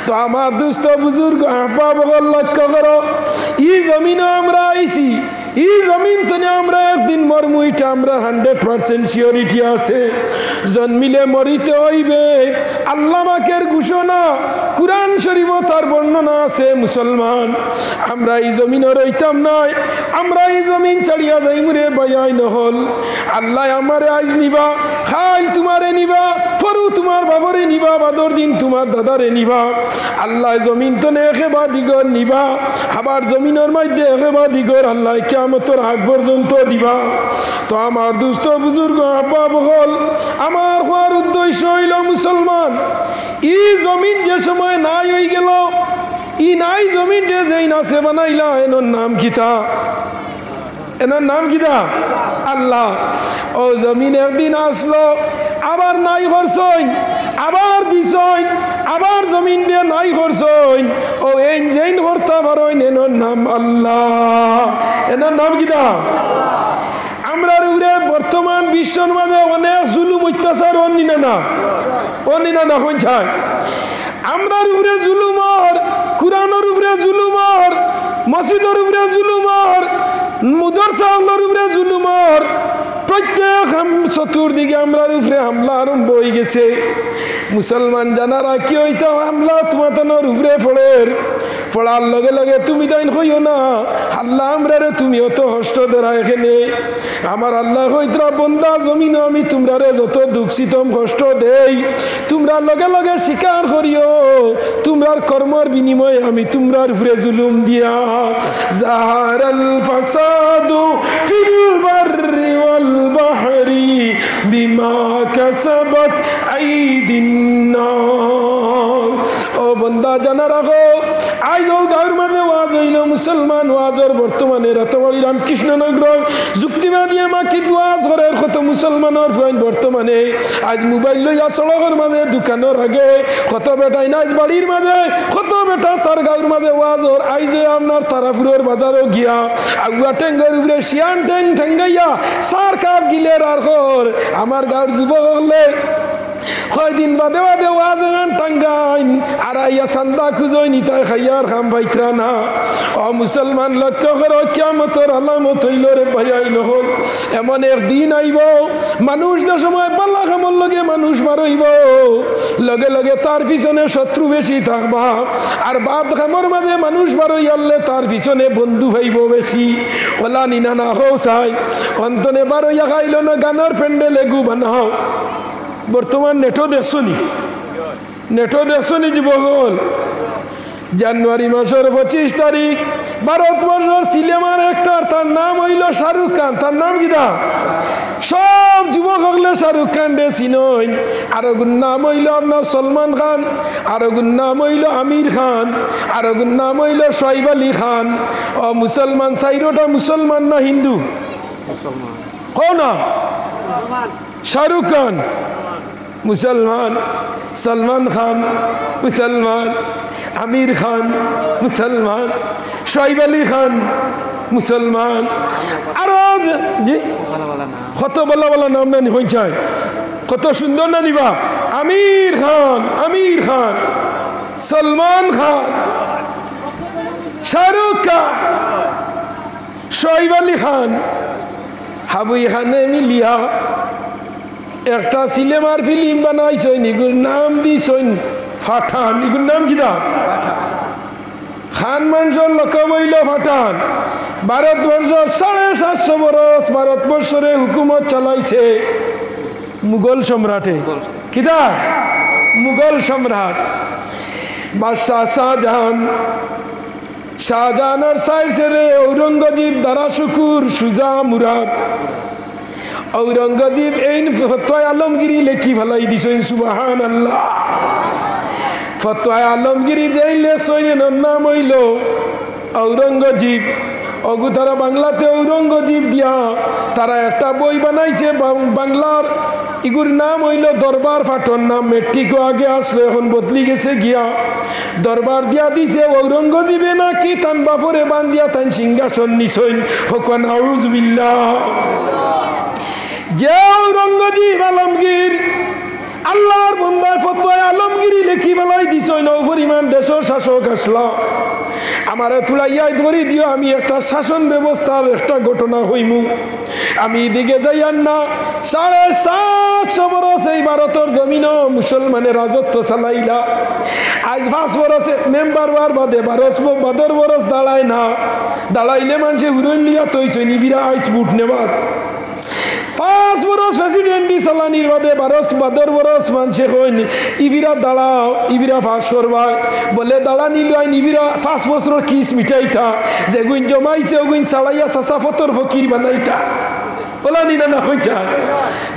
তো আমার দুস্থ বুজুর্গ আহবাব লক্ষ্য করো, ই জমিনও আমরা আইছি, এই জমিন তো আমরা একদিন মরমু, এটা আমরা 100% সিওরিটি আছে। জন্মিলে মরিতে হইবে, আল্লাহ পাকের ঘোষণা, কুরআন শরীফও তার বর্ণনা আছে। মুসলমান, আমরা এই জমিনে রইতাম নাই, আমরা এই জমিন ছাড়িয়া যাইমু রে বায়াই নহল। আল্লাহ আমারে আইজ নিবা, খাইল তোমারে নিবা, ফরু তোমার বাবরে নিবা, বাদর দিন তোমার দাদারে নিবা। আল্লাহ জমিন তো একেবা দিগর নিবা, আবার জমিনের মধ্যে একেবা দিগর আল্লাহ কিয়ামতের আগ পর্যন্ত দিবা। তো আমার দুস্থ বুজুর্গ আব্বা বহল, আমার হওয়ার উদ্দেশ্য হইল মুসলমান, এই জমিন যে সময় নাই হয়ে গেল, ই নাই জমিন রে যেই নাচে বানাইলা, এনার নাম কিতা? এনার নাম কিতা? আল্লাহ। ও জমিন একদিন আসলো, আবার নাই করছইন, আবার দিছইন, আবার জমিন দিয়ে নাই করছইন। ও এই যেইন হর্তা পারইন, এনার নাম আল্লাহ। এনার নাম কিতা? আমরা বর্তমান বিশ্বের মাঝে অনেক জুলুম অত্যাচার অনিনা না, অনিনা না হইছায়। আমরার উপরে জুলুমর, কুরআনের উপরে জুলুমর, মসজিদের উপরে জুলুমর, মুদরসাগুলোর উপরে জুলুমর, প্রত্যেক চতুর্দিকে আমরার উপরে হামলা আরম্ভ হয়ে গেছে। মুসলমান জানারা কি হইতা হামলা তোমার উপরে পড়ের, পড়ার লগে লগে তুমি তাই কইও না আল্লাহ আমরারে তুমি অত কষ্ট দেরা এখানে। আমার আল্লাহ কইতরা বন্দা জমিন আমি তোমরারে যত দুঃখ সিতম কষ্ট দেই, তোমরা লগে লগে স্বীকার করিও তোমরার কর্মর বিনিময়ে আমি তোমরার উপরে জুলুম দিয়া। জাহারাল ফাসাদু ফিল বাররি ওয়াল বাহরি বিমা কাসাবাত আইদিন নাস। ও বন্দা জানা রাখো, আজ ও গাঁর মাঝে ওয়াজ হইল মুসলমান, ওয়াজর বর্তমানে রাতবাড়ি রামকৃষ্ণনগর যুক্তিবাদী আমাকে ওয়াজ করার কত মুসলমানের ফ্রেন্ড বর্তমানে আজ মোবাইল লইয়া সড়কের মাঝে দোকানের আগে কত বেটাই নাচ বাড়ির মাঝে, কত বেটা তার গাঁর মাঝে ওয়াজর। আই যে আপনার তারাপুরের বাজারও গিয়া আগুয়া টেঙ্গের উপরে শিয়ান টেং ঠেঙ্গাইয়া সার কাপ গিলের আর ঘর আমার গাঁর যুবক হলে কয়দিন বাদে বাদে ওয়াজেন টাঙ্গাইন আর আইয়া সান্দা খুঁজই নিতাই খাইয়ার খাম পাইত্রা না। ও মুসলমান লক্ষ্য করো, কিয়ামতের আলামত হইল রে ভাইয়াই নহল। এমন একদিন আইব মানুষ যে সময় পাল্লা খামর লগে মানুষ বারইব, লগে লগে তার পিছনে শত্রু বেশি থাকবা, আর বাদ খামর মাঝে মানুষ বারই আনলে তার পিছনে বন্ধু ভাইব বেশি। ওলা নিনা না হও চাই অন্তনে বারইয়া খাইল না গানের প্যান্ডেল এগু বানাও। বর্তমান নেটও দেখছনি, নেটও দেখছনি যুবকল। জানুয়ারি মাসের 25 তারিখ ভারতবর্ষের সিনেমার একটা, তার নাম হইল শাহরুখ খান। তার নাম কিনা? সব যুবক হলে শাহরুখ খান ডে চিনইন। আর নাম হইল আপনার সলমান খান, আর নাম হইল আমির খান, আর নাম হইল শোয়েব আলী খান। ও মুসলমান চাইরোটা মুসলমান না হিন্দু? কও না। শাহরুখ খান মুসলমান, সলমান খান মুসলমান, আমির খান মুসলমান, শোয়েব আলী খান মুসলমান। আরো কত বলা বলা নাম না হইছে, কত সুন্দর না নিবা। আমির খান, আমির খান, সলমান খান, শাহরুখ খান, শোয়েব আলী খান, হাবু খানে মিলিয়া একটা সিনেমার ফিল্ম বানাইছেন। এগুর নাম দিছেন পাঠান। এগুর নাম কিনা? খান মানুষের লোক বইল পাঠান। ভারতবর্ষ 750 বরস ভারতবর্ষরে হুকুমত চালাইছে মুঘল সম্রাটে। কিনা? মুঘল সম্রাট বাদশাহ শাহজাহান। শাহজাহানের সাইড ছেড়ে ঔরঙ্গজীব, দারা শুকুর, সুজা, মুরাদ। ঔরঙ্গজীব এই ফতোয়া আলমগিরি লেখি ফেলাই দিছেন। সুবহানাল্লাহ। ফতোয়া আলমগিরি যেই লেছেন নাম হইল ঔরঙ্গজীব। অগু তারা বাংলাতে ঔরঙ্গজীব দিয়া তারা একটা বই বানাইছে বাংলার। ইগুর নাম হইল দরবার ফাটন নাম। মেট্রিকও আগে আসলো, এখন বদলি গেছে গিয়া দরবার দিয়া দিছে। ঔরঙ্গজীবে নাকি তান বাপরে বান্ধিয়া তান সিংহাসন নিছইন। হকন আউযুবিল্লাহ। যে ঔরঙ্গজীব আলমগীর আল্লাহর বন্দায় ফতোয়া আলমগিরি লেখি বেলায় দিছ নৌ পরিমাণ দেশের শাসক আসলা আমারে তুলাইয়াই ধরি দিও আমি একটা শাসন ব্যবস্থার একটা ঘটনা হইমু আমি এদিকে যাইয়ান না 750 বরস এই ভারতের জমিন মুসলমানের রাজত্ব চালাইলা আজ 5 বরসে মেম্বার হওয়ার বাদে 12 বরস দাঁড়ায় না দাঁড়াইলে মানুষে উড়ন লিয়া তৈছে নিবিরা আইস বুট নেবাদ 5 বরস প্রেসিডেন্টি চালানির বাদে 12 বরস মানুষে কইন ইবিরা দাঁড়াও ইবিরা পাস করবা বলে দাঁড়া নিলাই নিবিরা 5 বছর কিস মিটাইতা যেগুন জমাইছে ওগুন চালাইয়া সাসাফতর ফকির বানাইতা বলা নিনা না হইতা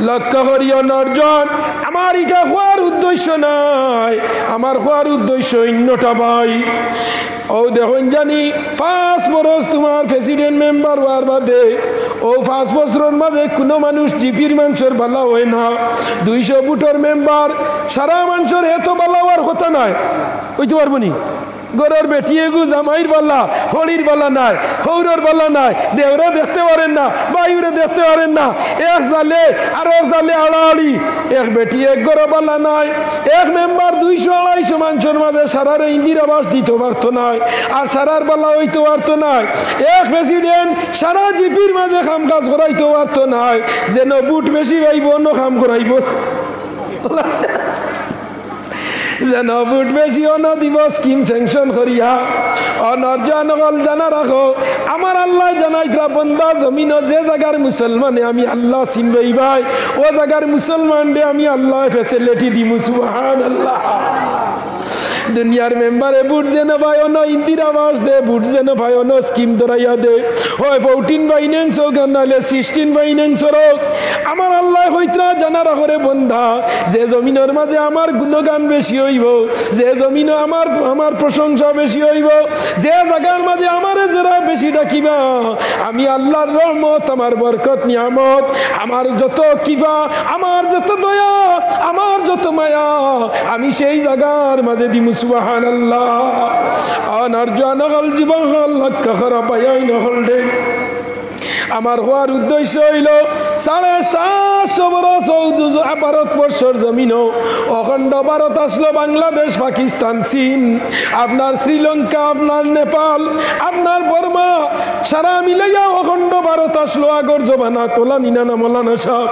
লক্ষ্য করিও নর্জন আমার এটা হওয়ার উদ্দেশ্য নাই আমার হওয়ার উদ্দেশ্য অন্যটা ভাই ও দেখুন জানি 5 বরস তোমার প্রেসিডেন্ট মেম্বার হওয়ার বাদে ও 5 বছরের মাঝে কোনো মানুষ জিপির মানুষের বালা হয় না 200 বুটোর মেম্বার সারা মানুষের এত বালা হওয়ার কথা নয় হইতে পারবো নি গরর বেটিয়ে গু জামাইর বালা হলির বালা নাই হৌরর বালা নাই দেওরা দেখতে পারেন না বাইরে দেখতে পারেন না এক জালে আর এক জালে আড়াআড়ি এক বেটি এক গর বালা নাই এক মেম্বার 200-250 মানুষের মাঝে সারারে ইন্দিরা আবাস দিতে পারতো নাই আর সারার বালা হইতে পারতো নাই এক প্রেসিডেন্ট সারা জিপির মাঝে কাম কাজ করাইতে পারতো নাই যেন বুট বেশি পাইব অন্য কাম করাইব যেন বুট বেশি অন্য দিব স্কিম স্যাংশন করিয়া অনর্জনগল জানা রাখো আমার আল্লাহ জানাইতরা বন্দা জমিন যে জায়গার মুসলমানে আমি আল্লাহ চিনবই ভাই ও জায়গার মুসলমান দে আমি আল্লাহ ফেসিলিটি দিমু সুবহানাল্লাহ দুনিয়ার মেম্বারে বুট যেন ভাই অন্য ইন্দিরা আবাস দে বুট যেন ভাই অন্য স্কিম ধরাইয়া দে হয় 14 বাইন্যান্স হোক নাহলে 16 বাইন্যান্স হোক আমার আল্লাহ হইতরা জানা রাখরে বন্ধা যে জমিনের মাঝে আমার গুণগান বেশি হইব যে জমিন আমার প্রশংসা বেশি হইব যে জায়গার মাঝে আমার যারা বেশি ডাকিবা আমি আল্লাহর রহমত আমার বরকত নিয়ামত আমার যত কিবা আমার যত দয়া আমার যত মায়া আমি সেই জায়গার মাঝে দিমু সুবহানাল্লাহ অনর্জনগল জীবন লক্ষ্য করা পাই নহল দে আমার হওয়ার উদ্দেশ্য হইল 750 বরস ভারতবর্ষের জমিন অখণ্ড ভারত আসলো বাংলাদেশ পাকিস্তান চীন আপনার শ্রীলঙ্কা আপনার নেপাল আপনার বর্মা সারা মিলাইয়া অখণ্ড ভারত আসলো আগর জমানা তোলা নিনানা মৌলানা সাহেব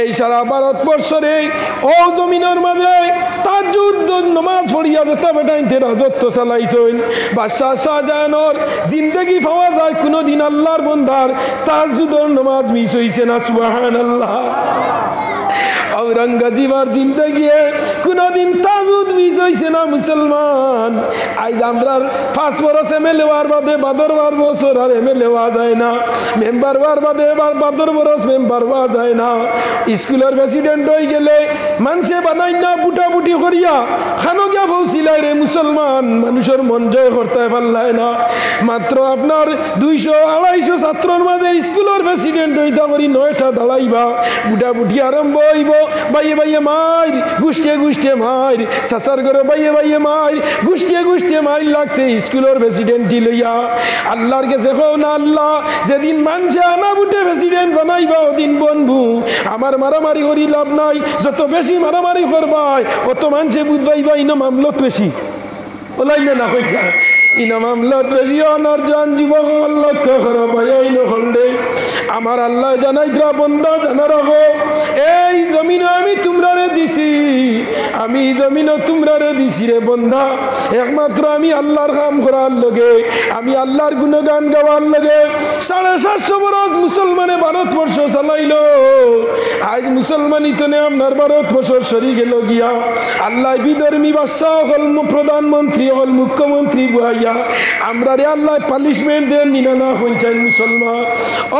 এই সারা ভারতবর্ষের ও জমিনের মাঝে তাহাজ্জুদ নামাজ পড়িয়া যেতে বেটাইতে রাজত্ব চালাইছেন বাদশাহ শাহজাহানের জিন্দগি পাওয়া যায় কোনোদিন আল্লাহর বন্দার তাহাজ্জুদের নামাজ মিস হইছে না সুবহানাল্লাহ औरंगजेबर जिंदगी কোনদিন তাজুদ মিস হইছে না মুসলমান আজ আমরা 5 বছর এমএলএ হওয়ার বাদে 12 বছর আর এমএলএ হওয়া যায় না মেম্বার হওয়ার বাদে এবার 12 বছর মেম্বার হওয়া যায় না স্কুলের প্রেসিডেন্ট হই গেলে মানুষে বানাই না বুটাবুটি করিয়া খানো গিয়া পৌঁছিলাই রে মুসলমান মানুষের মন জয় করতে পারলাই না মাত্র আপনার 200-250 ছাত্রর মাঝে স্কুলের প্রেসিডেন্ট হইতা করি 9টা দাঁড়াইবা বুটাবুটি আরম্ভ হইব বাইয়ে বাইয়ে মার গুষ্টিয়ে গুষ্টিয়ে মার সাসার করে বাইয়ে বাইয়ে মার গুষ্টিয়ে গুষ্টিয়ে মার লাগছে স্কুলের প্রেসিডেন্টই লইয়া আল্লাহর কাছে কও না আল্লাহ যেদিন মানুষে আনা বুটে প্রেসিডেন্ট বানাইবা ওদিন বনবু আমার মারামারি করি লাভ নাই যত বেশি মারামারি করবাই অত মানুষে বুঝবাইবা ইনো মামলত বেশি বলাইলে না কইছা ইনো মামলত বেশি অনর্জন যুবক লক্ষ্য করো ভাই নহলে আমার আল্লাহ জানাইতরা বন্দা জানা রাখো এই জমিন আমি তোমরারে দিছি আমি জমিন তোমরারে দিছি রে বন্দা একমাত্র আমি আল্লাহর কাম করার লগে আমি আল্লাহর গুণগান গাওয়ার লগে 750 বছর মুসলমানে ভারতবর্ষ চালাইলো আজ মুসলমানই তো নে আপনার ভারতবর্ষ সরি গেল গিয়া আল্লাহ বিধর্মী বাদশাহ হল প্রধানমন্ত্রী হল মুখ্যমন্ত্রী বুয়াইয়া আমরা রে আল্লাহ পানিশমেন্ট দেন নিনা না হইছেন মুসলমান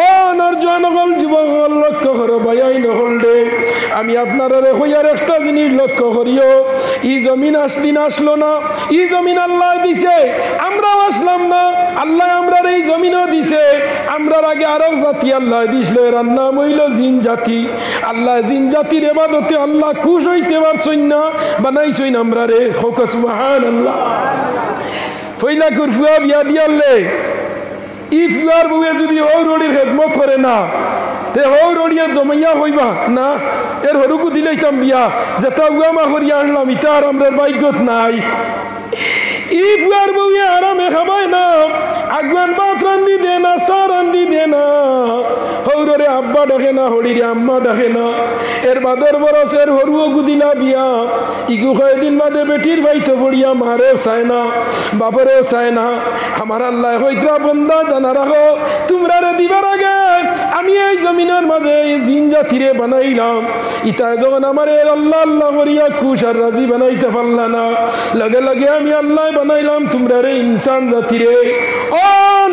ও নরজনগল যুবক লক্ষ্য করো ভাই নহল দে আমি আপনারা হইয়ার একটা জিনিস লক্ষ্য করিও এই জমিন আসদিন আসলো না এই জমিন আল্লাহ দিছে আমরাও আসলাম না আল্লাহ আমরার এই জমিনও দিছে আমরার আগে আরো জাতি আল্লাহ দিছিল এর নাম হইল জিন জাতি আল্লাহ জিন জাতির ইবাদতে আল্লাহ খুশ হইতে পারছই না বানাইছই আমরা রে হোক সুবহানাল্লাহ পয়লা কুরফুয়া বিয়া দিয়ালে ই ফুয়ার বউয়ে যদি ওই রোডের খেদমত করে না তে হৌরিয়া জমাইয়া হইবা না এর হরুকু দিলাইতাম বিয়া যেটা উগামা করিয়া আনলাম ইতার আমরার বাইগত নাই ই ফুয়ার বউয়ে আরামে খাবায় না আগুয়ান ভাত রান্ধি দে না চা রান্ধি দে না হৌরে আব্বা ডাকে না হরিরে আম্মা ডাকে না এর বাদর বরসের হরুও গুদিলা বিয়া ইগু কয়েকদিন বাদে বেটির ভাইতো পড়িয়া মারেও চায় না বাপরেও চায় না আমার আল্লাহ হইতরা বন্দা জানা রাখো তোমরা রে দিবার আগে আমি এই জমিনের মাঝে এই জিন জাতিরে বানাইলাম ইতায় যখন আমার এর আল্লাহ আল্লাহ করিয়া খুশ আর রাজি বানাইতে পারলা না লগে লগে আমি আল্লাহ বানাইলাম তোমরা রে ইনসান জাতিরে ও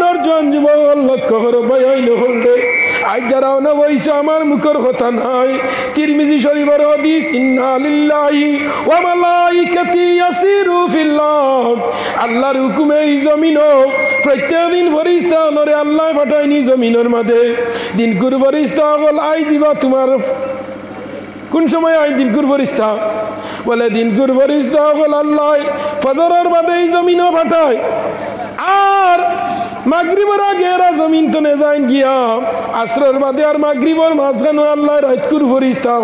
নরজন যুবক লক্ষ্য করো ভাই নহলরে আজ যারা অনবইছে আমার মুখের কথা নাই তিরমিজি শরীফের হাদিস ইন্না লিল্লাহি ওয়া মালাইকাতি ইয়াসিরু ফিল আরদ আল্লাহর হুকুমে এই জমিনও প্রত্যেকদিন ফেরেশতা নরে আল্লাহ পাঠায়নি জমিনের মাঝে দিন গুর ফেরেশতা হল আই দিবা তোমার কোন সময় আই দিন গুর ফেরেশতা বলে দিন গুর ফেরেশতা হল আল্লাহ ফজরের বাদে এই জমিনও পাঠায় আর মাগরিবের আগে এরা জমিন তো নে যাইন গিয়া আসরের বাদে আর মাগরিবের মাঝখানে আল্লাহ রাতকুর ফেরেশতা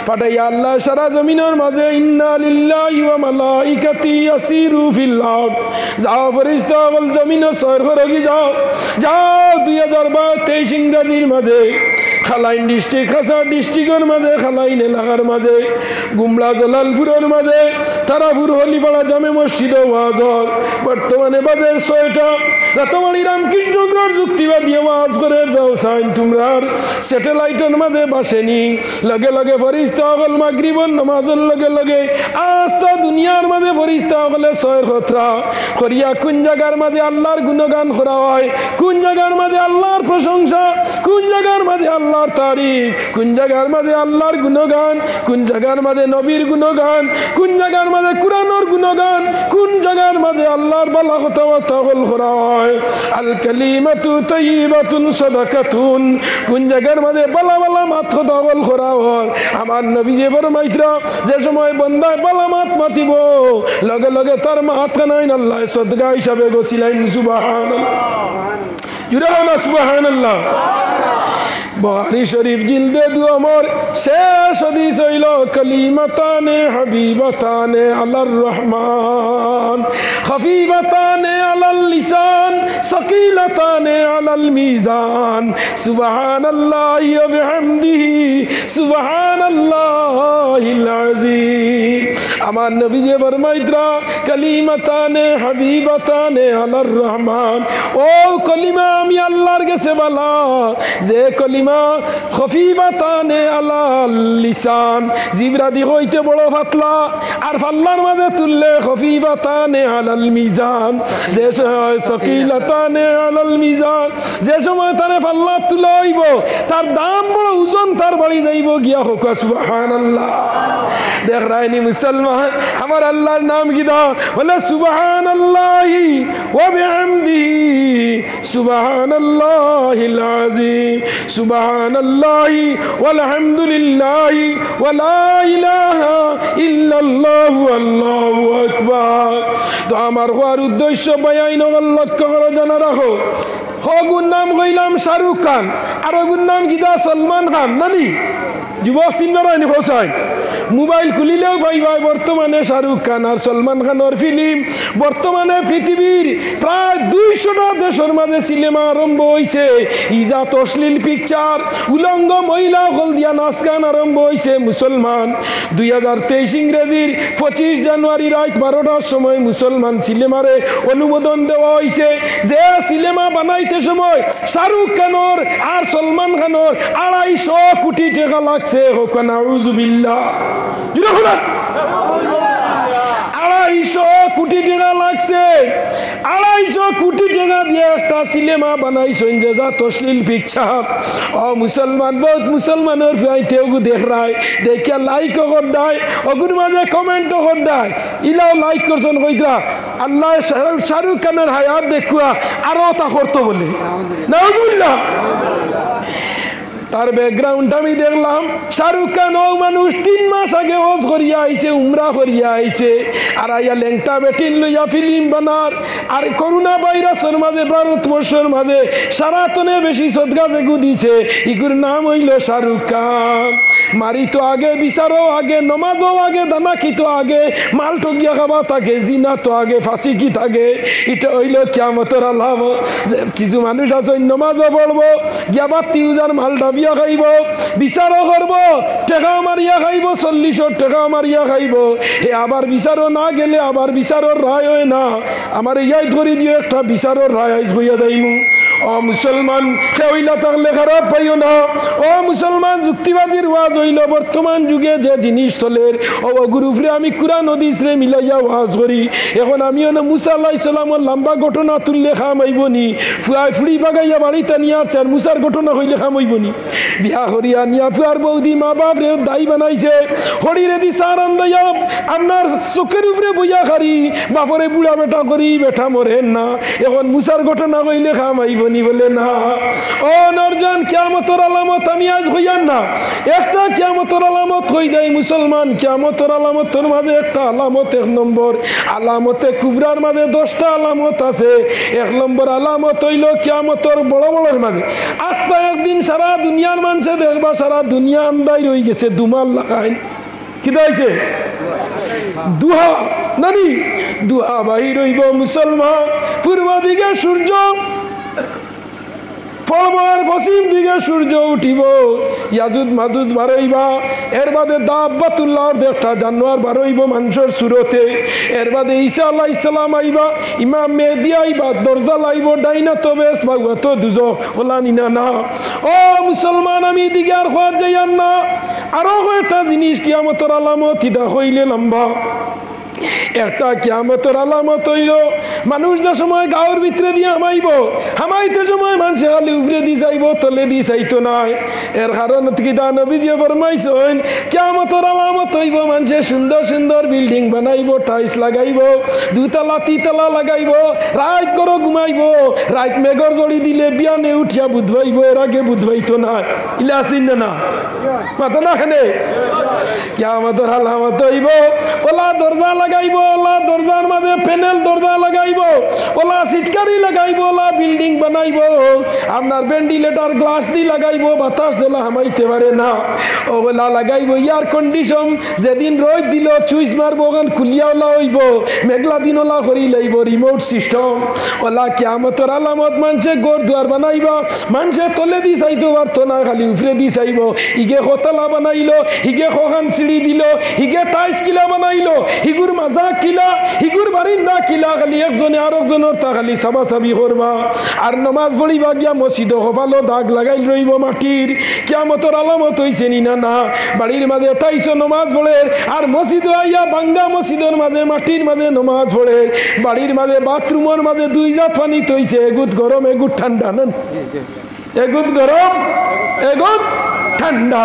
পাঠাইয়া আল্লাহ সারা জমিনের মাঝে ইন্না লিল্লাহি ওয়া মালাইকাতি ইয়াসিরু ফিল আরদ যাও ফেরেশতা বল জমিনে সয়র করে যাও যাও 2023 ইংরেজির মাঝে খালাইন ডিস্ট্রিক্ট খাসা ডিস্ট্রিক্টের মাঝে খালাইন এলাকার মাঝে গুমলা জলালপুরের মাঝে তারাপুর হলিপাড়া জামে মসজিদ ওয়াজর বর্তমানে বাজের 6টা রাতামারি রামকৃষ্ণগ্রর যুক্তিবাদী ওয়াজ করে যাও সাইন তোমরার স্যাটেলাইটের মাঝে বাসেনি লগে লগে ফেরেশতা হল মাগরিবের নামাজের লগে লগে আস্তা দুনিয়ার মাঝে ফেরেশতা হলে সয়র খতরা করিয়া কোন জায়গার মাঝে আল্লাহর গুণগান করা হয় কোন জায়গার মাঝে আল্লাহর প্রশংসা কোন জায়গার মাঝে আল্লাহর তারিফ কোন জায়গার মাঝে আল্লাহর গুণগান কোন জায়গার মাঝে নবীর গুণগান কোন জায়গার মাঝে কুরআনের গুণগান কোন জায়গার মাঝে আল্লাহর বালা কথা হল করা হয় আল কালিমাতু তাইয়িবাতুন সাদাকাতুন কোন জায়গার মাঝে বালা বালা মাত কথা হল করা হয় আমার নবী যে ফরমাইতরা যে সময় বান্দা বালা মাত মাতিব লগে লগে তার মাত কানাইন আল্লাহ সদকা হিসাবে গছিলাইন সুবহানাল্লাহ জুড়ে হন সুবহানাল্লাহ বুখারী শরীফ জিলদে 2 আমর শেষ হাদিস হইল কালিমাতানে হাবিবাতানে আলার রহমান খফিফাতানে আলাল লিসান সাকিলাতানে আলাল মিজান সুবহানাল্লাহি ওয়া বিহামদিহি সুবহানাল্লাহিল আযীম আমার নবী যে ফরমাইতরা কালিমাতানে হাবিবাতানে আলার রহমান ও কলিমা আমি আল্লাহর কাছে বলা যে কলিমা খফিফাতানে আলাল লিসান জিবরা দি হইতে বড় পাতলা আর ফাল্লার মাঝে তুললে খফিফাতানে আলাল মিজান যে সাকিলাতানে আলাল মিজান যে সময় তারে ফাল্লা তুলে হইব তার দাম বড় ওজন তার বাড়ি যাইব গিয়া হোক সুবহানাল্লাহ দেখ রায়নি মুসলমান আমার আল্লাহর নাম কি দাও বলে সুবহানাল্লাহি ওয়া বিহামদিহি সুবহানাল্লাহিল আযীম সুবহানাল্লাহি ওয়াল হামদুলিল্লাহি ওয়া লা ইলাহা ইল্লাল্লাহু আল্লাহু আকবার তো আমার হওয়ার উদ্দেশ্য বয়ান লক্ষ্য করে জানা রাখো হগুর নাম কইলাম শাহরুখ খান আর হগুর নাম গিদা সলমান খান নানি যুবক সিনরানি হোসাইন মোবাইল খুলিলেও পাইবা বর্তমানে শাহরুখ খান আর সলমান খানের ফিল্ম বর্তমানে পৃথিবীর প্রায় 200টা দেশের মাঝে সিনেমা আরম্ভ হয়েছে ইজা তসলিল পিকচার উলঙ্গ মহিলা হল দিয়া নাচ গান আরম্ভ হয়েছে মুসলমান 2023 ইংরেজির 25 জানুয়ারি রাত 12টার সময় মুসলমান সিনেমারে অনুমোদন দেওয়া হয়েছে যে সিনেমা বানাইতে সময় শাহরুখ খানের আর সলমান খানের 250 কোটি টাকা লাগছে হোক নাউজুবিল্লাহ 250 কোটি টাকা লাগছে 250 কোটি টাকা দিয়ে একটা সিনেমা বানাইছেন যে যা তসলিল পিকচার ও মুসলমান বহুত মুসলমানের ফাইতেও দেখ রায় দেখিয়া লাইক কর দেয় অগুর মাঝে কমেন্ট কর দেয় ইলাও লাইক করছেন কইরা আল্লাহ শাহরুখ খানের হায়াত দেখুয়া আরো তা করতো বলে নাউজুবিল্লাহ তার ব্যাকগ্রাউন্ড আমি দেখলাম শাহরুখ খান ও মানুষ 3 মাস আগে হজ করিয়া আইছে, উমরা করিয়া আইছে, আর আইয়া ল্যাংটা বেটিন লইয়া ফিল্ম বানার। আর করোনা ভাইরাসের মাঝে ভারতবর্ষের মাঝে সারাতনে বেশি সদগা যেগু দিছে, ইগুর নাম হইল শাহরুখ খান। মারি তো আগে, বিচারও আগে, নমাজও আগে, দানা কি তো আগে, মাল টকিয়া খাবা থাকে, জিনা তো আগে, ফাঁসি কি থাকে। এটা হইল কিয়ামতের আলামত। কিছু মানুষ আছে নমাজও পড়বো, গিয়া বাতি উজার মালটা বিয়া খাইব, বিচারও করব, টেকাও মারিয়া খাইব, 40 টাকাও মারিয়া খাইব। এ আবার বিচারও না গেলে আবার বিচারের রায় হয় না। আমার ইয়াই ধরি দিয়ে একটা বিচারের রায় আইস হইয়া যাইমু। ও মুসলমান, কেউইলা থাকলে খারাপ পাইও না। ও মুসলমান, যুক্তিবাদীর ওয়াজ হইল বর্তমান যুগে যে জিনিস চলে, ও গুরুফরে আমি কুরআন হাদিসরে মিলাইয়া ওয়াজ করি। এখন আমি মুসা আলাইহিস সালামের লম্বা ঘটনা তুললে খাম হইবনি, ফুয়াই ফুড়ি বাগাইয়া বাড়িতে নিয়ে আসছে, আর মুসার ঘটনা হইলে খাম হইবনি। বিয়া করিয়া নিয়া ফুয়ার বৌদি মা বাপ রে দায়ী বানাইছে, হরিরে দি সার আন্দাইয়া আপনার চোখের উপরে বইয়া খারি, বাপরে বুড়া বেটা করি, বেটা মরেন না। এখন মুসার ঘটনা হইলে খাম হইবনি বলে না। ও নরজান, কিয়ামতের আলামত আমি আজ হইয়ান না, একটা কিয়ামতের আলামত হই দেয় মুসলমান। কিয়ামতের আলামতের মাঝে একটা আলামত, 1 নম্বর আলামতে কুবরার মাঝে 10টা আলামত আছে। 1 নম্বর আলামত হইল কিয়ামতের বড় বড়র মাঝে আত্মা একদিন সারা দুনিয়ার মানুষে দেখবা, সারা দুনিয়া আন্দাই রয়ে গেছে, দুমাল লাগাইন কি দাইছে দুহা নানি, দুহা বাহির হইব মুসলমান। পূর্ব দিকে সূর্য পড়বো আর পশ্চিম দিকে সূর্য উঠিব, ইয়াজুদ মাদুদ বারইবা। এর বাদে দাব্বাতুল্লাহর একটা জানোয়ার বারইব মানুষের সুরতে। এর বাদে ঈসা আলাইহিস সালাম আইবা, ইমাম মেহদি আইবা, দরজা লাইব, ডাইনা তো বেশ বাগুয়া তো দুজখ ওলানি না না। ও মুসলমান, আমি দিকে আর খোয়ার যাইয়ান না। আরো একটা জিনিস কিয়ামতের আলামত ইদা হইলে লম্বা। একটা কিয়ামতের আলামত হইল মানুষ যে সময় গাঁর ভিতরে দিয়ে হামাইতে সময় মানুষ খালি উপরে দি যাইব, তলে দি চাইতো নাই। এর কারণ কিতা নবীজি ফরমাইছেন, কিয়ামতের আলামত হইব মানুষে সুন্দর সুন্দর বিল্ডিং বানাইব, টাইলস লাগাইব, 2 তলা 3 তলা লাগাইব, রাত করে ঘুমাইব, রাত মেঘর জড়ি দিলে বিয়ানে উঠিয়া বুধবাইব, এর আগে বুধবাইতো না। ইলা আসিন না মাথা না খেনে। কিয়ামতের আলামত হইব ওলা দরজা লাগাইব, ওলা দরজার মাঝে প্যানেল দরজা লাগাইব, ওলা সিটকারি লাগাইব, ওলা বিল্ডিং বানাইব, আপনার ভেন্টিলেটর গ্লাস দি লাগাইব, বাতাস জেলা হামাইতে পারে না, ওলা লাগাইব। এয়ার কন্ডিশন যেদিন রোদ দিল চুইস মারবো, ওখান খুলিয়া ওলা হইব, মেঘলা দিন ওলা করি লাইব, রিমোট সিস্টেম। ওলা কিয়ামতের আলামত। মানুষে ঘর দুয়ার বানাইবা, মানুষে তলে দি চাইতো পারতো না, খালি উপরে দি চাইব। ইগে খতলা বানাইলো, হিগে খোখান সিঁড়ি দিল, হিগে টাইস কিলা বানাইলো, হিগুর মাজা কিলা, হিগুর বারিন্দা কিলা, খালি একজনে আর একজনের তা খালি চাবা চাবি করবা। আর নমাজ পড়িবা গিয়া মসজিদ কপালো দাগ লাগাই রইব মাটির। কিয়ামতের আলামত হইছে নি না না। বাড়ির মাঝে টাইসো নমাজ পড়ে, আর মসজিদ আইয়া বাঙ্গা মসজিদের মাঝে মাটির মাঝে নমাজ পড়ে। বাড়ির মাঝে বাথরুমের মাঝে 2 জাত পানি তৈছে, এগুত গরম এগুত ঠান্ডা, নেন এগুত গরম এগুত ঠান্ডা।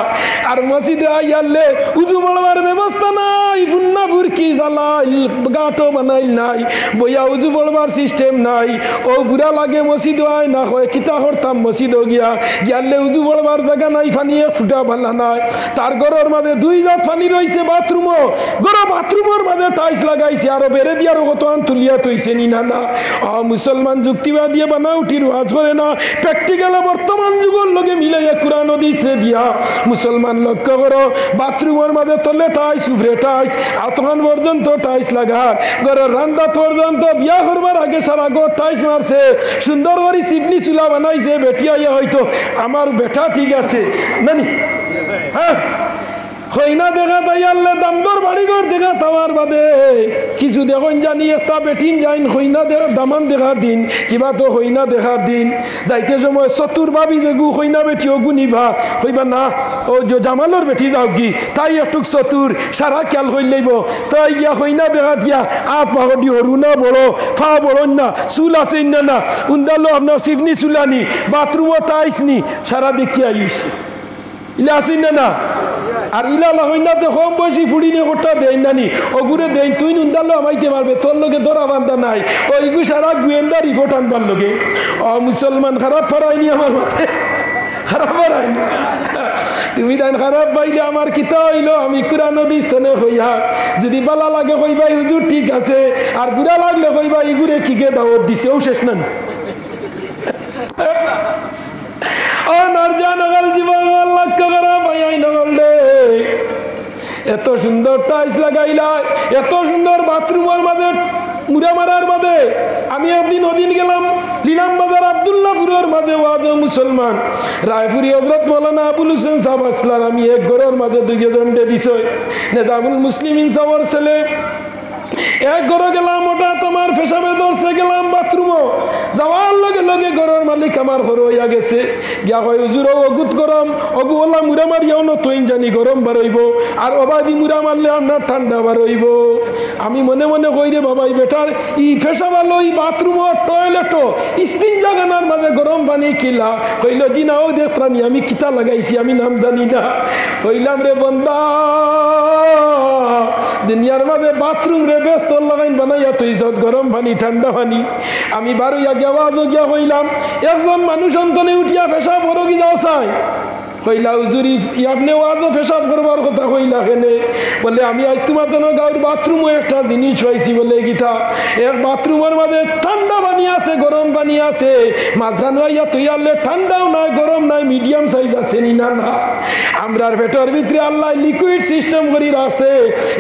আর মসজিদে আইয়ালে উজু বলবার ব্যবস্থা নাই, ফুন্না ফুরকি জ্বালাই গাটো বানাইল নাই, বইয়া উজু বলবার সিস্টেম নাই। ও বুড়া লাগে মসজিদ আয় না হয় কিতা করতাম মসজিদ গিয়া, গিয়ালে উজু বলবার জায়গা নাই, পানি এক ফুটা ভালা নাই। তার ঘরের মাঝে 2 জাত পানি রয়েছে, বাথরুমও ঘর, বাথরুমের মাঝে টাইস লাগাইছে, আরো বেড়ে দিয়ারও কত আন তুলিয়া তৈছে নি না না। মুসলমান যুক্তিবাদী বানা উঠির ওয়াজ করে না, প্র্যাকটিক্যালে বর্তমান যুগের লগে মিলাইয়া কুরআন হাদিস রে দিয়া মুসলমান লক্ষ্য করো। বাথরুমের মাঝে তলে টাইস, উপরে টাইস, আতখান পর্যন্ত টাইস লাগার, ঘরের রান্না পর্যন্ত। বিয়া করবার আগে সারা ঘর টাইস মারছে, সুন্দর করে চিপনি চুলা বানাইছে। বেটিয়া হয়তো আমার বেটা ঠিক আছে নানি, হ্যাঁ হইনা দেখা তাইয়ালে দামদর বাড়িঘর দেখা তাওয়ার বাদে কিছু দেখুন জানি একটা বেটিন যাইন হইনা দামান দেখার দিন, কিবা তো হইনা দেখার দিন। যাইতে সময় চতুর ভাবি যে গু হইনা বেটিও গুনিবা, হইবা না ও জামালোর বেটি যাও কি, তাই একটু চতুর সারা খেয়াল হই লইব। তাই গিয়া হইনা দেখা দিয়া আপ পাহদি হরু না বড়, ফা বড় না, চুল আছে না না, উন্দালো আপনার সিফনি চুলানি, বাথরুমও টাইস নি, সারা দেখিয়া আইছে। ইলা আসেন না না। আর ইলা হইনাতে কম বয়সী ফুড়িনে কোটা দেয় নানি, ওগুরে দেয় তুই নুন্দালো আমাইতে পারবে, তোর লোকে ধরা বান্ধা নাই, ওইগু সারা গোয়েন্দা রিপোর্ট আনবার লোকে। মুসলমান খারাপ ফরাইনি আমার মাথায়, খারাপ বানাই তুমি তাই খারাপ পাইলে আমার কিতা হইল আমি কুরআন হাদিস তনে কইয়া যদি বালা লাগে কইবা হুজুর ঠিক আছে আর বুড়া লাগলে কইবা ইগুরে কিকে দাওয়াত দিছেও শেষ নান ও নরজান নগল জীবন আল্লাহ করা ভাই নগল রে এত সুন্দর টাইলস লাগাইলা এত সুন্দর বাথরুমের মাঝে মুড়া মারার বাদে আমি একদিন ওদিন গেলাম লিলাম বাজার আব্দুল্লাহপুরের মাঝে ওয়াজ মুসলমান রায়পুরি হযরত মাওলানা আবুল হোসেন সাহেব আসলার আমি এক ঘরের মাঝে দুইজন ডে দিছই নেদামুল মুসলিমিন সাহেবের ছেলে এক ঘরে গেলাম ওটা তোমার পেশাবে ধরছে গেলাম বাথরুমও যাওয়ার লগে লগে ঘরের মালিক আমার ঘর হইয়া গেছে গিয়া কয় হুজুর অগুত গরম অগু ওলা মুড়া মারিয়াও নতুন জানি গরম বাড়ইব আর অবাদি মুড়া মারলে আপনার ঠান্ডা বাড়ইব আমি মনে মনে কই রে বাবা বেটার ই পেশাবালো ই বাথরুমও টয়লেটও স্টিন জাগানার মাঝে গরম পানি কিলা কইল জি না ও দেখতানি আমি কিতা লাগাইছি আমি নাম জানি না কইলাম রে বন্দা দুনিয়ার মাঝে বাথরুম রে ব্যস্ত লাগাইন বানাইয়া তুইছত গরম পানি ঠান্ডা পানি আমি বারোইয়া গিয়া আওয়াজও গিয়া কইলাম একজন মানুষ অন্তনে উঠিয়া পেশাব করো কি যাও চাই কইলা হুজুরি আপনি আজও পেশাব করবার কথা কইলা কেনে বলে আমি আজ তোমার জন্য গাঁর বাথরুমও একটা জিনিস পাইছি বলে গীতা এক বাথরুমের মাঝে ঠান্ডা পানি আছে গরম পানি আছে মাঝখানে আইয়া তুই আনলে ঠান্ডাও নাই গরম নাই মিডিয়াম সাইজ আছে নি না না আমরার পেটের ভিতরে আল্লাহ লিকুইড সিস্টেম করি রাখছে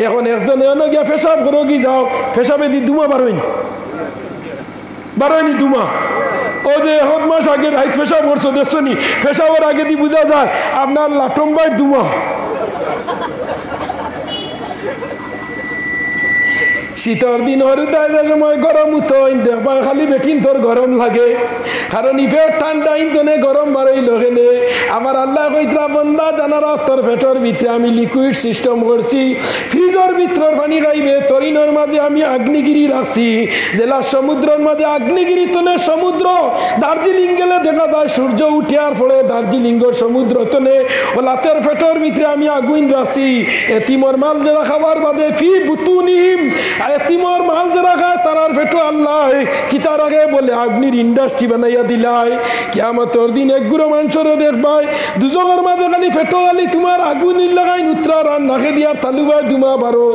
এখন একজনে এনে গিয়া পেশাব করো কি যাও পেশাবে দি দুমা বারোয়নি দুমা ও যে এক মাস আগে রাইত পেশাব করছো দেখছো নি পেশাবের আগে দিয়ে বোঝা যায় আপনার লাটম্বাই দুমা শীতর দিন হরুতায় সময় গরম উঠো দেখবা খালি বেটিন তোর গরম লাগে কারণ ইফের ঠান্ডা ইন্তনে গরম বাড়াই লগেনে আমার আল্লাহ কইতরা বন্দা জানারা তোর পেটের ভিতরে আমি লিকুইড সিস্টেম করছি ফ্রিজের ভিতরের পানি খাইবে তরিনের মাঝে আমি আগ্নেয়গিরি রাখছি জেলা সমুদ্রের মাঝে আগ্নেয়গিরি তনে সমুদ্র দার্জিলিং গেলে দেখা যায় সূর্য উঠিয়ার ফলে দার্জিলিংয়ের সমুদ্র তনে ও লাতের পেটের ভিতরে আমি আগুন রাখছি এতিমর মাল যারা খাবার বাদে ফি বুতুনিহিম এতিমর মাল যারা খায় তারার পেটো আল্লাহ কি তার আগে বলে আগ্নির ইন্ডাস্ট্রি বানাইয়া দিলাই কিয়ামতের দিন এক গুঁড়ো মাংসরও দেখবাই দুজকের মাঝে খালি পেটো খালি তোমার আগুন লাগাই নুত্রার আর নাকে দিয়ার তালুবাই দুমা বারো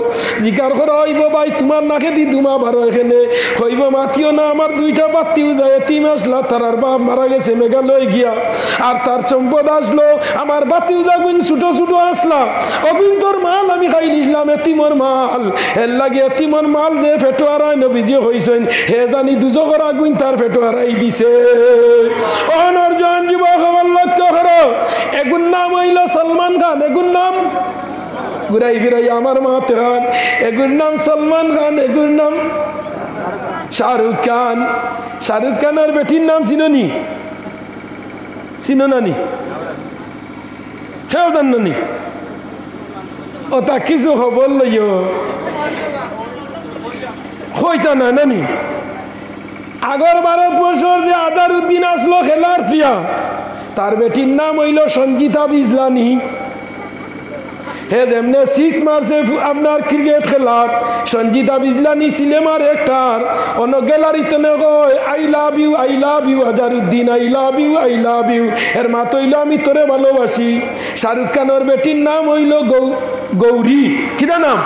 জিকার করা হইব ভাই তোমার নাকে দি দুমা বারো এখানে হইব মাতিও না আমার দুইটা বাতিও যায় এতিম আসলা তারার বাপ মারা গেছে মেঘালয় গিয়া আর তার সম্পদ আসলো আমার বাতিও যাগুন ছোট ছোট আসলা অগুন তোর মাল আমি খাই নিলাম এতিমর মাল এর লাগে এতিমর মাল যে ফেটো হারাই নবীজি হইছেন হে জানি দুজকের আগুন তার ফেটো হারাই দিছে অনর্জন যুবক লক্ষ্য করো এগুন নাম হইল সলমান খান এগুন নাম ঘুরাই ফিরাই আমার মাতে খান এগুর নাম সলমান খান এগুর নাম শাহরুখ খান শাহরুখ খানের বেটির নাম চিননি চিনো নানি সেও জানি ও তা কিছু খবর লইও হইতা না নানি আগর ভারতবর্ষর যে আজারউদ্দিন আসলো খেলার প্রিয়া তার বেটির নাম হইল সঞ্জিতা বিজলানি হে যেমনে 6 মার্চে আপনার ক্রিকেট খেলাত সঞ্জিতা বিজলানি সিনেমার একটার অন্য গ্যালারিতে কয় I love you Azharuddin I love you এর মাত হইল আমি তোরে ভালোবাসি শাহরুখ খানের বেটির নাম হইল গৌরী কিনা নাম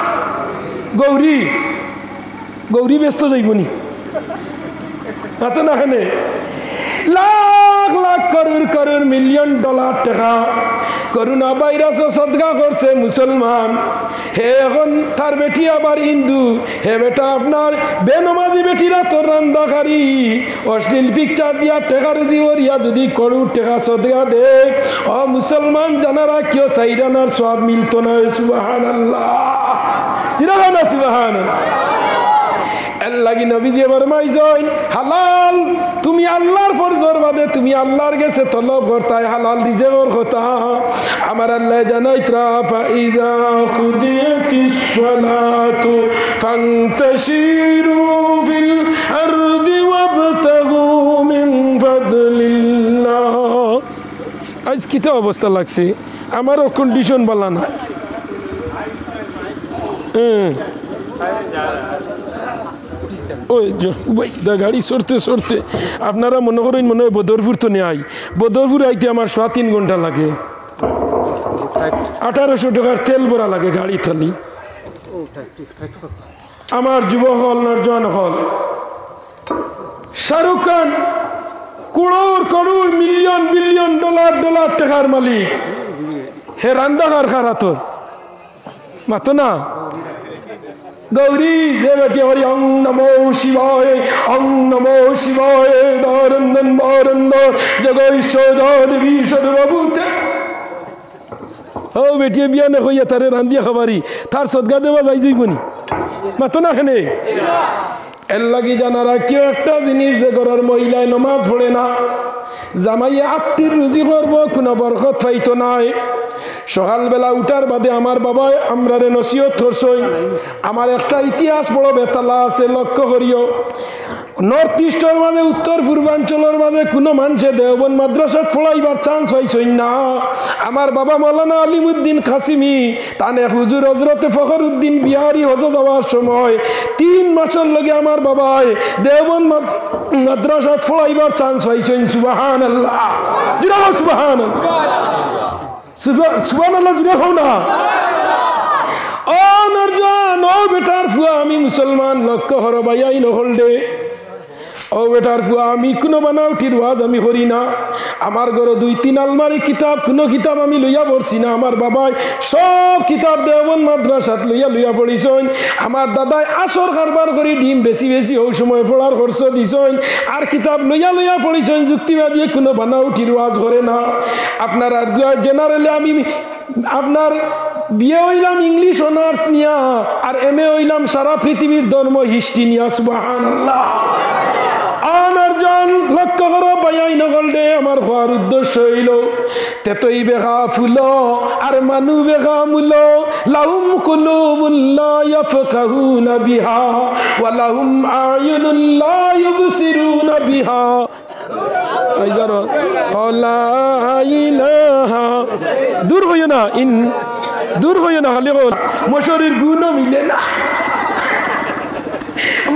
গৌরী ব্যস্ত যাইবনি হাতে না খানে লাখ লাখ করোড় মিলিয়ন ডলার টাকা করোনা ভাইরাস সদকা করছে মুসলমান হে এখন তার বেটি আবার হিন্দু হে বেটা আপনার বেনমাজি বেটিরা তোর রান্দাকারী অশ্লীল পিকচার দিয়া টেকা রুজি ওরিয়া যদি করুর টেকা সদকা দে ও মুসলমান জানারা কেউ সাইরানার সব মিলতো না সুবহানাল্লাহ দিরা না সুবহানাল্লাহ লাগি নবীজি ফরমাইছেন হালাল তুমি আল্লাহর ফরজর বাদে তুমি আল্লাহর কাছে তলব করতাই হালাল রিজেকের কথা আমার আল্লাহ জানাইতরা ফাইজা কুদিয়াতিস সালাতু ফান্তাশিরু ফিল আরদি ওয়াবতাগু মিন ফাদলিল্লাহ আজ কিতা অবস্থা লাগছে আমারও কন্ডিশন ভালো না ওই গাড়ি সরতে সরতে আপনারা মনে করেন মনে হয় বদরপুর তো নেই, বদরপুর আইতে আমার 3.5 ঘন্টা লাগে, 1800 টাকার তেল ভরা লাগে গাড়ি থালি। আমার যুবক হল নরজন হল Shahrukh Khan crore crore million billion dollar dollar টাকার মালিক, হে রান্দা কারখানা তো মাতো না গৌরী দেবটি হরি অং নমো শিবায় অং নমো শিবায় দরন্দন বরন্দর জগৈশ্বর দেবী সর্বভূতে। ও বেটিয়ে বিয়ানে হইয়া তারে রান্দিয়া খাবারি তার সদগা দেওয়া যাই যাইবনি মাতো না হেনে। এর লাগি জানারা কেউ একটা জিনিস যে ঘরের মহিলায় নমাজ পড়ে না, জামাইয়া আত্মীর রুজি করবো কোনো বরকত পাইতো নাই। সকালবেলা উঠার বাদে আমার বাবা আমরারে নসিহত করছই, আমার একটা ইতিহাস বড় বেতালা আছে লক্ষ্য করিও। নর্থ ইস্টের মাঝে উত্তর পূর্বাঞ্চলের মাঝে কোনো মানুষে দেওবন্দ মাদ্রাসাত পড়াইবার চান্স পাইছই না। আমার বাবা মৌলানা আলিমুদ্দিন কাসিমি তানে হুজুর হজরতে ফখরুদ্দিন বিহারি হজ যাওয়ার সময় 3 মাসের লগে আমার বাবাই দেওবন্দ মাদ্রাসাত পড়াইবার চান্স পাইছই। সুবহানাল্লাহ, জুড়ে সুবহানাল্লাহ, সুবহানাল্লাহ জুড়ে হও না। ও নরজান, ও বেটার ফুয়া আমি মুসলমান লক্ষ্য হর বাইয়াই নহল দে। ও বেটার ফুয়া আমি কোনো বানাউটির ওয়াজ আমি করি না। আমার ঘরে 2-3 আলমারি কিতাব, কোনো কিতাব আমি লইয়া পড়ছি না। আমার বাবাই সব কিতাব দেওবন্দ মাদ্রাসাত লইয়া পড়িছইন। আমার দাদাই আসর কারবার করি ডিম বেশি বেশি ওই সময় পড়ার খরচ দিছইন। আর কিতাব লইয়া পড়িছইন। যুক্তিবাদী কোনো বানাউটির ওয়াজ করে না। আপনার আর জেনারেলি আমি আপনার বিয়ে হইলাম ইংলিশ অনার্স নিয়া, আর MA হইলাম সারা পৃথিবীর ধর্ম হিস্ট্রি নিয়া। সুবহানাল্লাহ। অনর্জন লক্ষ্য করো বাইয়াই নগল দে। আমার হওয়ার উদ্দেশ্য হইল তেতই বেখা ফুল আর মানু বেখা মূল। লাহুম কুলুবুল লা ইয়াফকাহুনা বিহা ওয়া লাহুম আয়ুনুল লা ইউবসিরুনা বিহা। দূর হইও না, দূর হইও না, খালি মশারির গুণও মিলে না।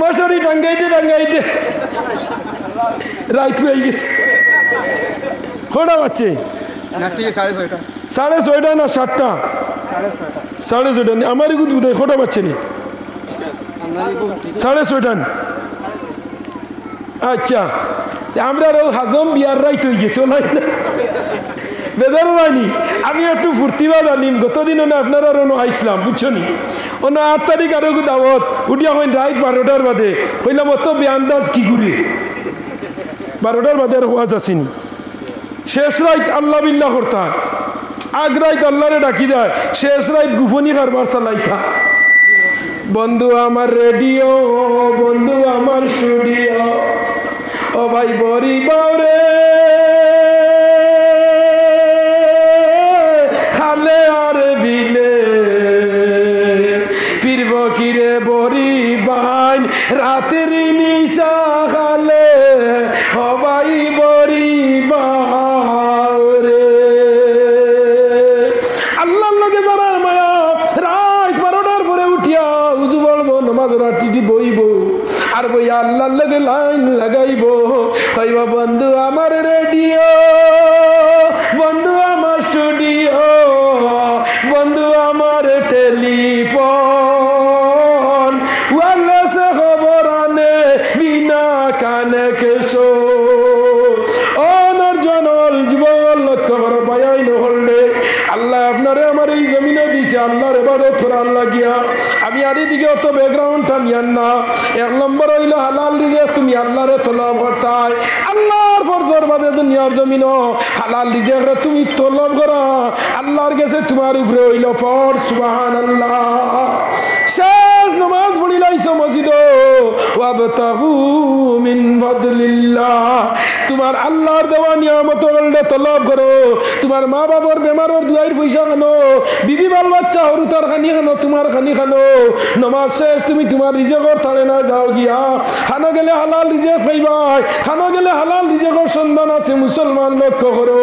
মশারি টাঙ্গাইতে টাঙ্গাইতে রাইত হয়ে গেছে। কটা বাচ্চে? 6:30 না 7টা? 6:30। আমারই গুদ বুঝাই কটা বাচ্চে নি? 6:30। আচ্ছা, আমরা হাজম বিয়ার রাইত হয়ে গেছে বেদার হয়নি। আমি একটু ফুর্তিবাদ আনিম। গতদিন আপনারা আইসলাম বুঝছো নি, 8 তারিখ আরো দাওয়াত উঠিয়া হইন রাত 12টার বাদে কইলাম অত বেআন্দাজ কি ঘুরে 12টার বাদে আর ওয়াজ আসেনি। শেষ রাত আল্লাহ বিল্লাহ করতা, আগ রাত আল্লাহরে ডাকি দেয়, শেষ রাত গুফনি কারবার চালাইতা। বন্ধু আমার রেডিও, বন্ধু আমার স্টুডিও, ও ভাই বরি বাউরে খালে আর বিলে ফিরব কিরে বরি বাইন রাতের নিশা খালে, ও ভাই বরি বাউরে। আল্লাহর লগে যারা মায়া রাত 12টার পরে উঠিয়া উজু বলবো নামাজ রাতি বইব আর বইয়া আল্লাহর লগে লাইন লাগাইব। কইব বন্ধু আমার রেডিও, বন্ধু আমার স্টুডিও, বন্ধু আমার টেলিফোন, ওয়ালে সে খবর আনে বিনা কানে কেশো। অনর্জনল যুবল লক্ষ্য করো পায়াই নহলে আল্লাহ আপনারে আমার এই জমিনে দিছে। আল্লাহর এবারে থোরার লাগিয়া আমি আর এদিকে অত ব্যাকগ্রাউন্ডটা নিয়ান না। 1 নম্বর হইল হালাল রিজেক তুমি আল্লাহরে তলব করতাই। আল্লাহর ফরজর বাদে দুনিয়ার জমিন হালাল রিজেক তুমি তলব করা, আল্লাহর কাছে তোমার উপরে হইল ফরজ। সুবহানাল্লাহ। শেষ নামাজ পড়িলাইছো মসজিদ, ওয়াবতাগু মিন ফাদলিল্লাহ, তোমার আল্লাহর দেওয়া নিয়ামত বললে তলব করো। তোমার মা বাবার বেমারের দুয়াইর পয়সা খানো, বিবি বাল বাচ্চা হরু তার খানি খানো, তোমার খানি খানো। নমাজ শেষ তুমি তোমার রিজেকর থাড়ে না যাও গিয়া খানো গেলে হালাল রিজিক পাইবাই, খানো গেলে হালাল রিজিকের সন্ধান আছে মুসলমান লক্ষ্য করো।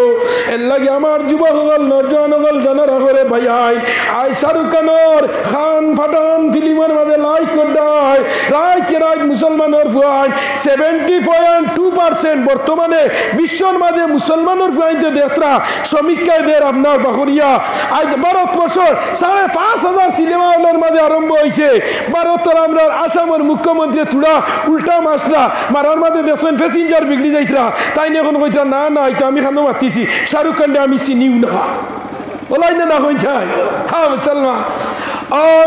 এর লাগে আমার যুবকসকল নরজওয়ানসকল জানারা করে ভাই আই শাহরুখ খানোর খান ফাটান ফিল্মের মাঝে লাইক করদায় রাইট মুসলমানের ফুয়াই 70.2% বর্তমানে বিশ্বর মাঝে মুসলমানের ফুয়াইতে দেতরা সমীক্ষায় দের আপনার বাহরিয়া আজ ভারতবর্ষর 5,500 সিনেমা হলের মাঝে আরম্ভ হয়েছে। ভারতের আমরা আসামের মুখ্যমন্ত্রী তুড়া উল্টা মাসরা মারার মাঝে দেখছেন প্যাসেঞ্জার বিগড়ি যাইতরা তাই এখন কইতরা না এটা আমি খানো মাতিছি শাহরুখ খানকে আমি চিনিও না বলাই না হয়ে যায়। হ্যাঁ মুসলমান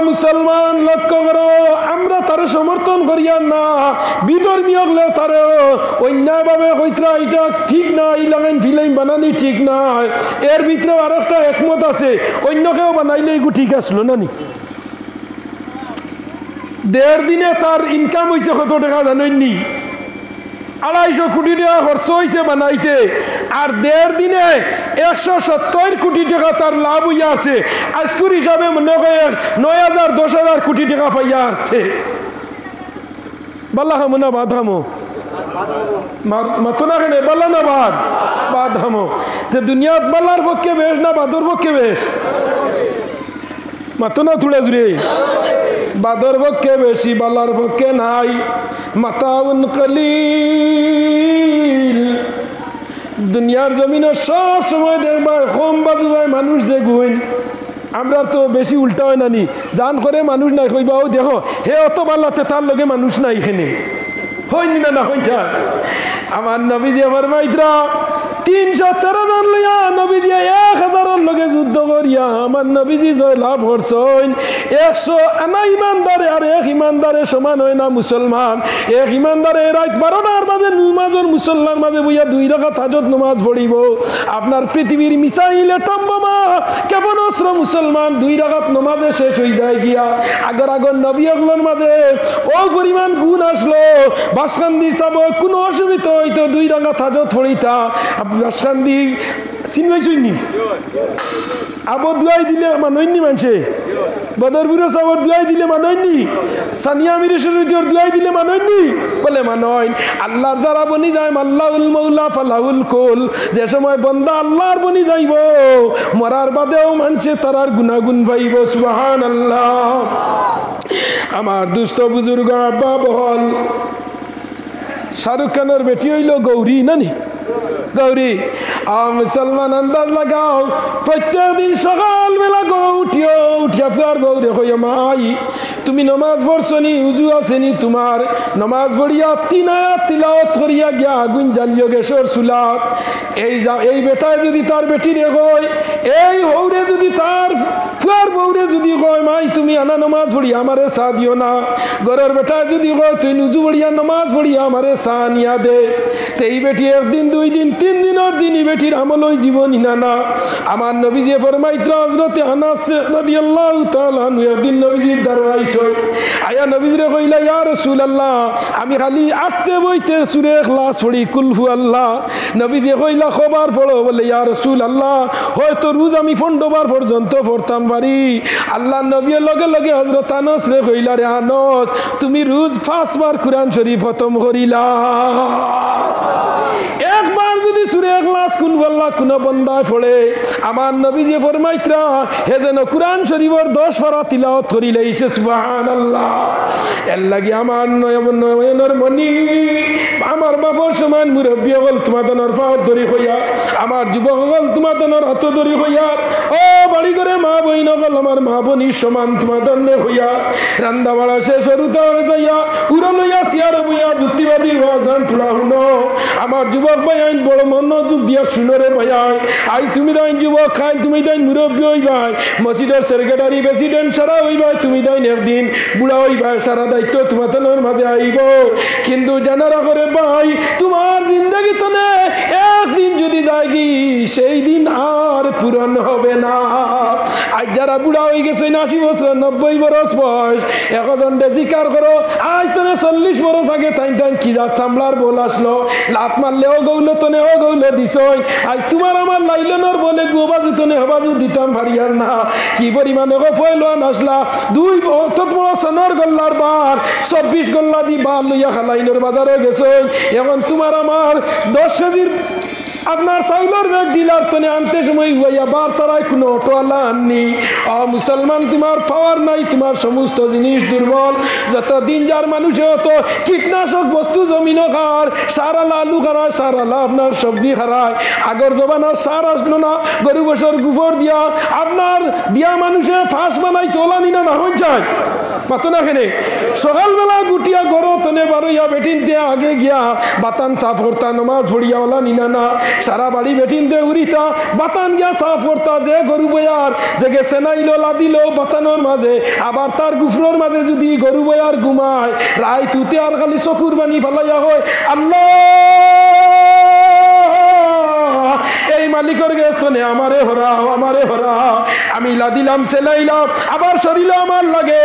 মুসলমান লক্ষ্য করো, আমরা তারে সমর্থন করিয়া না, বিধর্মীয় হলেও তারে অন্যায়ভাবে কইতরা এটা ঠিক না, এই লাগাইন ফিল্ম বানানি ঠিক না। এর ভিতরে আর একটা একমত আছে, অন্য কেউ বানাইলে এগুলো ঠিক আসলো না নি। 1.5 দিনে তার ইনকাম হয়েছে কত টাকা জানেননি? 250 কোটি টাকা খরচ হয়েছে বানাইতে, আর 1.5 দিনে 170 কোটি টাকা তার লাভ হইয়া আছে। আজকুর হিসাবে মনে হয় 9,000 10,000 কোটি টাকা পাইয়া আছে। বাল্লা হামো না বাদ হামো মাতো না কেন বাল্লা না বাদ হামো যে দুনিয়াত বাল্লার পক্ষে বেশ না বাদর পক্ষে বেশ মাতো না তুলে জুড়ে বাদর পক্ষে বেশি বালার পক্ষে নাই। মাতাউন কলিল দুনিয়ার জমিনে সব সময় দেখবা কম বাজু হয় মানুষ যে গুণ, আমরা তো বেশি উল্টা হয় নানি জান করে মানুষ নাই কইবাও দেখো হে অত বাল্লাতে তার লগে মানুষ নাই এখানে হয়নি না হই যা। আমার নবীজি ফরমাইতরা 313 জন লইয়া নবীজি 1000 লগে যুদ্ধ করিয়া আমার নবীজি জয় লাভ করছেন। 100 আনা ইমানদারে আর এক ইমানদারে সমান হয় না মুসলমান। এক ইমানদারে রাত 12টার মাঝে নামাজের মুসলমান মাঝে বইয়া 2 রাকাত হাজত নামাজ পড়িব। আপনার পৃথিবীর মিসাইল অ্যাটম বোমা ক্ষেপণাস্ত্র মুসলমান 2 রাকাত নামাজে শেষ হয়ে যায় গিয়া। আগর নবী আগলর মাঝে ও পরিমাণ গুণ আসলো, বাসকান্দির সাব কোনো অসুবিধা হইতো 2 রাকাত হাজত পড়িতা। বাসকান্দির চিনবাইছুইনি আবর দুয়াই দিলে মানইনি মানুষে, বদরপুর সাবর দুয়াই দিলে মানইনি, সানিয়া মিরেশ্বর দুয়াই দিলে মানইনি বলে মানইন। আল্লাহর দ্বারা বনি যায় আল্লাহুল মৌলা ফালাহুল কুল। যে সময় বন্দা আল্লাহর বনি যাইব মরার বাদেও মানুষে তারার গুনাগুন পাইব। সুবহানাল্লাহ। আমার দুস্থ বুজুর্গ আব্বা বহল শাহরুখ খানের বেটি হইল গৌরী নানি গৌরী। মুসলমান আন্দাজ লাগাও প্রত্যেক দিন সকালবেলা উঠিয়া ফের গৌরে কই মাই তুমি নমাজ পড়ছনি উজু আসেনি তোমার? নমাজ পড়িয়া 3 আয়াত তিলাওয়াত করিয়া গিয়া আগুন জ্বালিও গেছর চুলাত। এই বেটায় যদি তার বেটি রে কয়, এই হৌরে যদি তার ফুয়ার বৌরে যদি কয় মাই তুমি আনা নমাজ পড়িয়া আমারে চা দিও না, ঘরের বেটায় যদি কয় তুই উজু পড়িয়া নমাজ পড়িয়া আমারে চা নিয়া দে, তো এই বেটি 1 দিন 2 দিন 3 দিনের দিনই বেটির আমল ওই জীবনই না। আমার নবীজি ফরমাইতরা হযরতে আনাস রাদিয়াল্লাহু তাআলা আনহু একদিন নবীজির দরবারে আয়া নবীজিরে কইলা ইয়া রাসূলুল্লাহ আমি খালি আটতে বইতে সূরা ইখলাস পড়ি কুল হু আল্লাহ। নবীজি কইলা খবর পড়ো বলে ইয়া রাসূলুল্লাহ হয়তো রোজ আমি 15 বার পর্যন্ত পড়তাম পারি। আল্লাহ নবীর লগে লগে হযরত আনাস রে কইলা রে আনাস তুমি রোজ 5 বার কুরআন শরীফ খতম করিলা। একবার যদি সূরা ইখলাস কুল হু আল্লাহ কোন বান্দা পড়ে আমার নবীজি ফরমাইতরা হে যেন কুরআন শরীফের 10 পারা তিলাওয়াত করি লাইছে। সুবহানাল্লাহ। এর লাগি আমার নয়নের মনি আমার বাবার সমান মুরব্বী হল তোমাদের পাওয়ার ধরি হইয়া, আমার যুবক হল তোমাদের হাত ধরি হইয়া, ও বাড়ি করে মা বইন হল আমার মা বোনির সমান তোমাদের হইয়া, রান্দা বাড়া শেষ হরুতা হয়ে যাইয়া উড়া লইয়া সিয়ার বইয়া যুক্তিবাদীর ওয়াজ গান তোলা শুনো। আমার যুবক ভাই আইন বড় মনোযোগ দিয়া শুনো রে ভাই আই তুমি দাইন যুবক খাই তুমি দাইন মুরব্বী হই ভাই, মসজিদের সেক্রেটারি প্রেসিডেন্ট সারা হই ভাই, তুমি দাইন একদিন বুড়া হই ভাই, সারা দায়িত্ব তোমাদের মাঝে আইব। কিন্তু জানারা করে ভাই তোমার জিন্দগি তো নে একদিন যদি যায়গি সেই দিন আর পূরণ হবে না। আজ যারা বুড়া হয়ে গেছে 80 বছর 90 বছর বয়স, একজনকে জিকার করো আজ তো 40 বছর আগে তাই কি কি যা চামড়ার বল আসলো লাত মারলেও গৌলো তনেও গৌলো দিছই আজ তোমার আমার লাইলনের বলে গোবাজু তনে হবাজু দিতাম পারিয়ার না কি পরিমাণে ফয়লান আসলা দুই অর্থাৎ বড় সোনার গল্লার বার 24 গল্লা দি বার লইয়া খালাইনের বাজারে গেছে এখন তোমার আমার 10 কেজির আপনার চাউলের ব্যাগ ডিলার তনে আনতে সময় হইয়া বার ছাড়াই কোনো অটোওয়ালা আননি মুসলমান তোমার পাওয়ার নাই তোমার সমস্ত জিনিস দুর্বল যত দিন যার মানুষে হতো কীটনাশক বস্তু জমিনও খাওয়ার সার আলা আলু খারায় সার আলা আপনার সবজি খারায় আগর জবানার সার আসলো না গরু বছর গোবর দিয়া আপনার দিয়া মানুষে ফাঁস বানাই তোলা নিনা না হন যায় মাতো না খেনে সকালবেলা গুটিয়া গরো তনে বারোইয়া বেটিন দিয়ে আগে গিয়া বাতান সাফ করতা নমাজ পড়িয়া ওলা নিনা না সারা বাড়ি বেটিন দিয়ে উড়িতা বাতান গিয়া সাফ করতা যে গরু বয়ার যে গেছে নাইলো লাদিল বাতানোর মাঝে আবার তার গুফরোর মাঝে যদি গরু বয়ার ঘুমায় রায় তুতে আর খালি চকুর বানি ফেলাইয়া হয় আল্লাহ এই মালিকের গেস্তনে আমারে হরাও আমি লাদিলাম সেলাইলাম আবার শরীরে আমার লাগে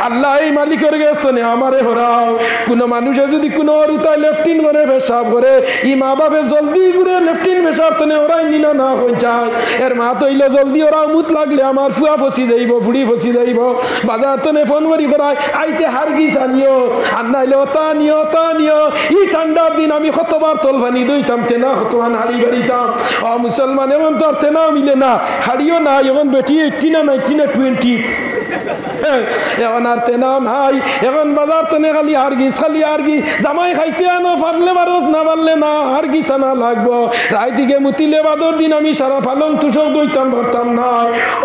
আল্লাহ এই মালিকের গেস্তনে আমারে হরাও কোনো মানুষে যদি কোনো রুতায় লেফটিন করে পেশাব করে ই মা বাপে জলদি ঘুরে লেফটিন পেশাব তনে ওরাই নিনা না হয়ে যায় এর মা তৈলে জলদি ওরা মুত লাগলে আমার ফুয়া ফসি দেইব ফুড়ি ফসি দেইব বাজার তনে ফোন করি করায় আইতে হারগিস আনিও আর নাইলে ওতা নিও ই ঠান্ডার দিন আমি কতবার তলভানি দইতাম তেনা হতোয়ান হাড়ি বাড়িতাম মুসলমান এমন তো আর তেনাও মিলে না হাড়িও না এখন বেটি 18 না 19 না 20 এখন আর তেনাও নাই এখন বাজার তেনে খালি হারগি জামাই খাইতে আনো পারলে বারোস না পারলে না হারগিস আনা লাগবো রায় দিকে মুতিলে বাদর দিন আমি সারা ফালং তুষক দইতাম ভরতাম না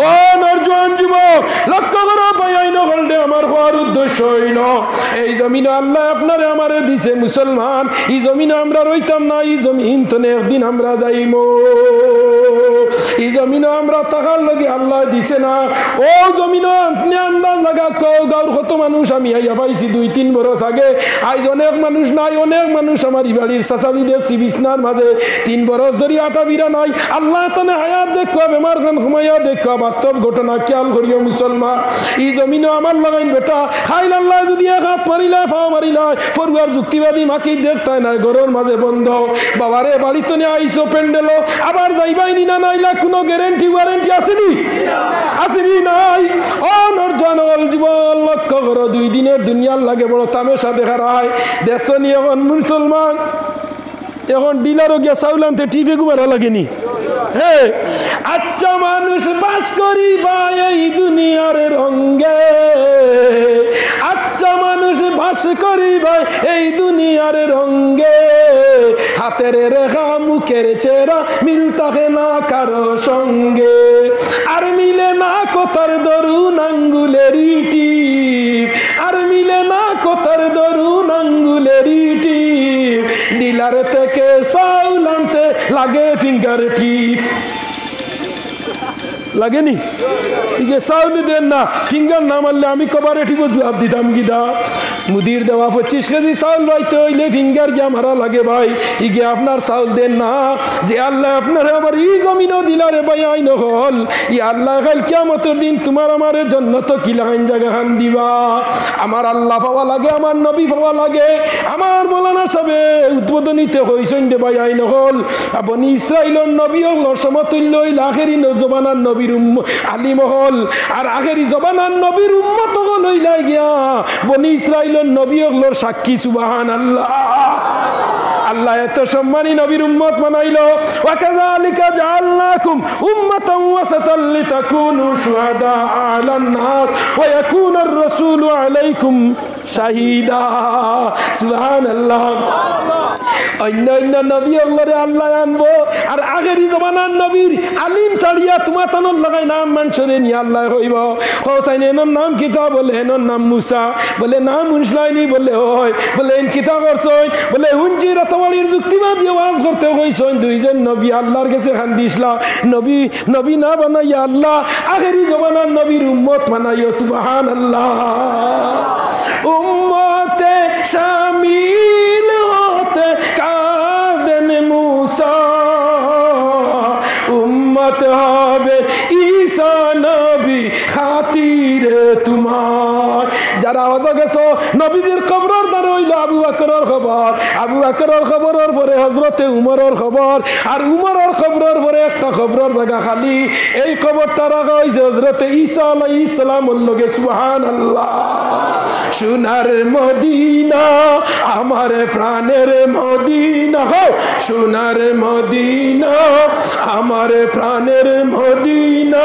ও নরজোয়ান যুবক লক্ষ্য করো পাই নগলডে আমার হওয়ার উদ্দেশ্য হইল এই জমিনে আল্লাহ আপনারে আমারে দিছে মুসলমান এই জমিনে আমরা রইতাম না এই জমিন তনে একদিন আমরা যাইব এই জমিনে আমরা টাকার লগে আল্লাহ দিছে না ও জমিনে আপনি আন্দাজ লাগা গাঁর কত মানুষ আমি আইয়া পাইছি 2-3 বছর আগে আজ অনেক মানুষ নাই অনেক মানুষ আমার বাড়ির চাচাদি দেশি বিছনার মাঝে 3 বছর ধরে আটা বিরা নাই আল্লাহ তানে হায়াত দেখবা বেমার খান ঘুমাইয়া দেখবা বাস্তব ঘটনা খেয়াল করিও মুসলমান এই জমিনে আমার লাগাইন বেটা খাইল আল্লাহ যদি এক হাত মারিলায় ফাও মারিলায় ফরুয়ার যুক্তিবাদী মাকি দেখতাই নাই ঘরের মাঝে বন্ধ বাবারে বাড়িতে নিয়ে আইসো পেন্ডেল আবার যাইবাই নিনা নাইলা কোনো গ্যারেন্টি ওয়ারেন্টি আসেনি নাই ও নরজানল জীবন লক্ষ্য করো 2 দিনের দুনিয়ার লাগে বড় তামেশা দেখা রায় দেশ নিয়ে এখন মুসলমান এখন ডিলারও গিয়া চাউল আনতে টিভি ঘুমারা লাগেনি হ্যাঁ আচ্ছা মানুষ বাস করি বা এই দুনিয়ার রঙ্গে আচ্ছা মানুষ বাস করি ভাই এই দুনিয়ার রঙ্গে হাতের রেখা মুখের চেরা মিল থাকে না কারো সঙ্গে আর মিলে না কোথার দরুন আঙ্গুলেরই টিপ আর মিলে না কোথার দরুন আঙ্গুলেরই টিপ ডিলার থেকে চাউল আনতে লাগে ফিঙ্গার টিপ লাগেনি ইগে চাউল দেন না ফিঙ্গার না মারলে আমি কবারে ঠিক জবাব দিতাম গিদা মুদির দেওয়া 25 কেজি চাউল লইতে হইলে ফিঙ্গার গিয়া মারা লাগে ভাই ইগে আপনার চাউল দেন না যে আল্লাহ আপনার আবার এই জমিনও দিলারে ভাই আইন হল ই আল্লাহ কাল কিয়ামতের দিন তোমার আমার জান্নাত কি লাগাইন জায়গা খান দিবা আমার আল্লাহ পাওয়া লাগে আমার নবী পাওয়া লাগে আমার মৌলানা সাহেবে উদ্বোধনীতে হইছেন দে ভাই আইন হল আপনি ইসরাইলের নবী হল সমতুল্য হইল আখেরি জবানার নবী আলিম হল আর আখেরি জবানার নবীর উম্মত হল হইলাই গিয়া বনি ইসরাইলের নবী হলোর সাক্ষী সুবহানাল্লাহ আল্লাহ এত সম্মানী নবীর উম্মত বানাইলো ওয়া কাযালিকা জাআলনাকুম উম্মাতান ওয়াসাতাল লিতাকুনু শুহাদা আলান নাস ওয়া ইয়াকুনার রাসূলু আলাইকুম শাহিদা সুবহানাল্লাহ অন্য অন্য নবী হলরে আল্লাহ আনবো আর আগেরি জমানার নবীর আলিম ছাড়িয়া তোমার তানোর লাগাই নাম মানুষরে নিয়ে আল্লাহ কইব হোসাইন এনর নাম কিতা বলে এনর নাম মুসা বলে নাম মুসলাইনি বলে হয় বলে এন কিতা করছই বলে হুঞ্জি রাতওয়ালির যুক্তিবাদী ওয়াজ করতে কইছই দুইজন নবী আল্লাহর কাছে খান্দিসলা নবী নবী না বানাইয়া আল্লাহ আগেরি জমানার নবীর উম্মত বানাইয়া সুবহানাল্লাহ উম্মতে শামিল হতে কাদেন মুসা উম্মত হবে ঈসা নবী খাতিরে তোমার যারা হতে গেছো নবীদের কবরের দ্বারা হইল আবু বকরের খবর, আবু বকরের খবরের পরে হযরতে উমরের খবর, আর উমরের খবরের পরে একটা খবরের জায়গা খালি। এই খবরটা রাখা হয়েছে হযরতে ঈসা আলাইহিস সালামের লগে। সুবহানাল্লাহ। সোনার মদিনা আমার প্রাণের মদিনা, হো সোনার মদিনা আমার প্রাণের মদিনা,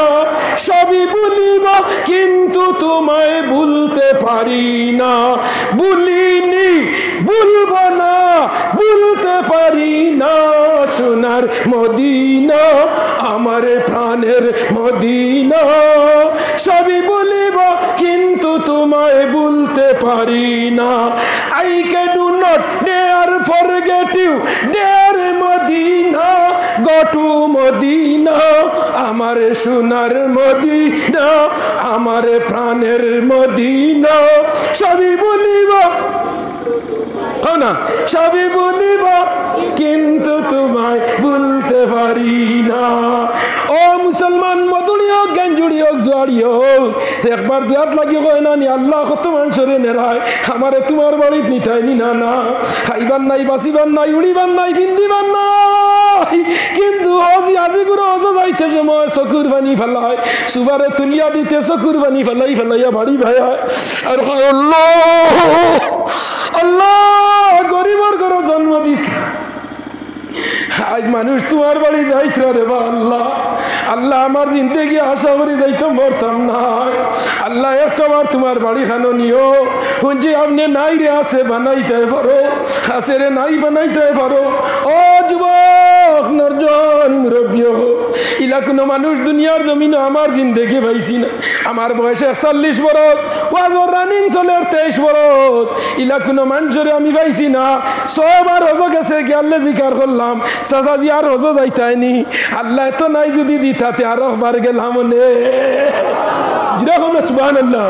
সবই ভুলিব কিন্তু তোমায় ভুলতে পারি না, ভুলিনি ভুলব না ভুলতে পারি না, সোনার মদিনা আমার প্রাণের মদিনা, সবই ভুলিব কিন্তু তোমায় ভুলতে পারি না। I can do not dare forget you, dear Medina, go to Medina, আমার সোনার মদিনা আমার প্রাণের মদিনা, সবই ভুলিব না সবই ভুলিব কিন্তু তোমায় ভুলতে পারি না। ও মুসলমান মদুড়ি হোক গেঞ্জুড়ি হোক জুয়াড়ি হোক, একবার দুয়াত লাগি কয় না নি আল্লাহ কত মানুষরে নেরায় আমারে তোমার বাড়িত নিতাই নি না না, খাইবার নাই বাঁচিবার নাই উড়িবার নাই পিন্দিবার নাই, কিন্তু আজি আজি গুলো অজ যাইতে সময় চকুর পানি ফেলায়, সুবারে তুলিয়া দিতে চকুর পানি ফেলাই ফেলাইয়া বাড়ি ভাই আর আল্লাহ গরিবর ঘরে জন্ম দিস, আজ মানুষ তোমার বাড়ি যাইত রে বা আল্লাহ, আল্লাহ আমার জিন্দেগি আশা করি যাইতাম পারতাম না, আল্লাহ একটা বার তোমার বাড়ি খানো নিও, যে আপনি নাই রে আছে বানাইতে পারো, আছে রে নাই বানাইতে পারো। ও যুবক নরজন মুরব্বী ইলা কোনো মানুষ দুনিয়ার জমিনে আমার জিন্দেগি পাইছি না, আমার বয়স 41 বরস, ওয়াজর রানিং চলে 23 বরস, ইলা কোনো মানুষরে আমি পাইছি না। 6 বার হজ গেছে গেলে জিকার করলাম চাচাজি আর হজ যাইতাইনি, আল্লাহ তো নাই যদি দিতাতে আর বার গেলাম নে যেরকম সুবহানাল্লাহ।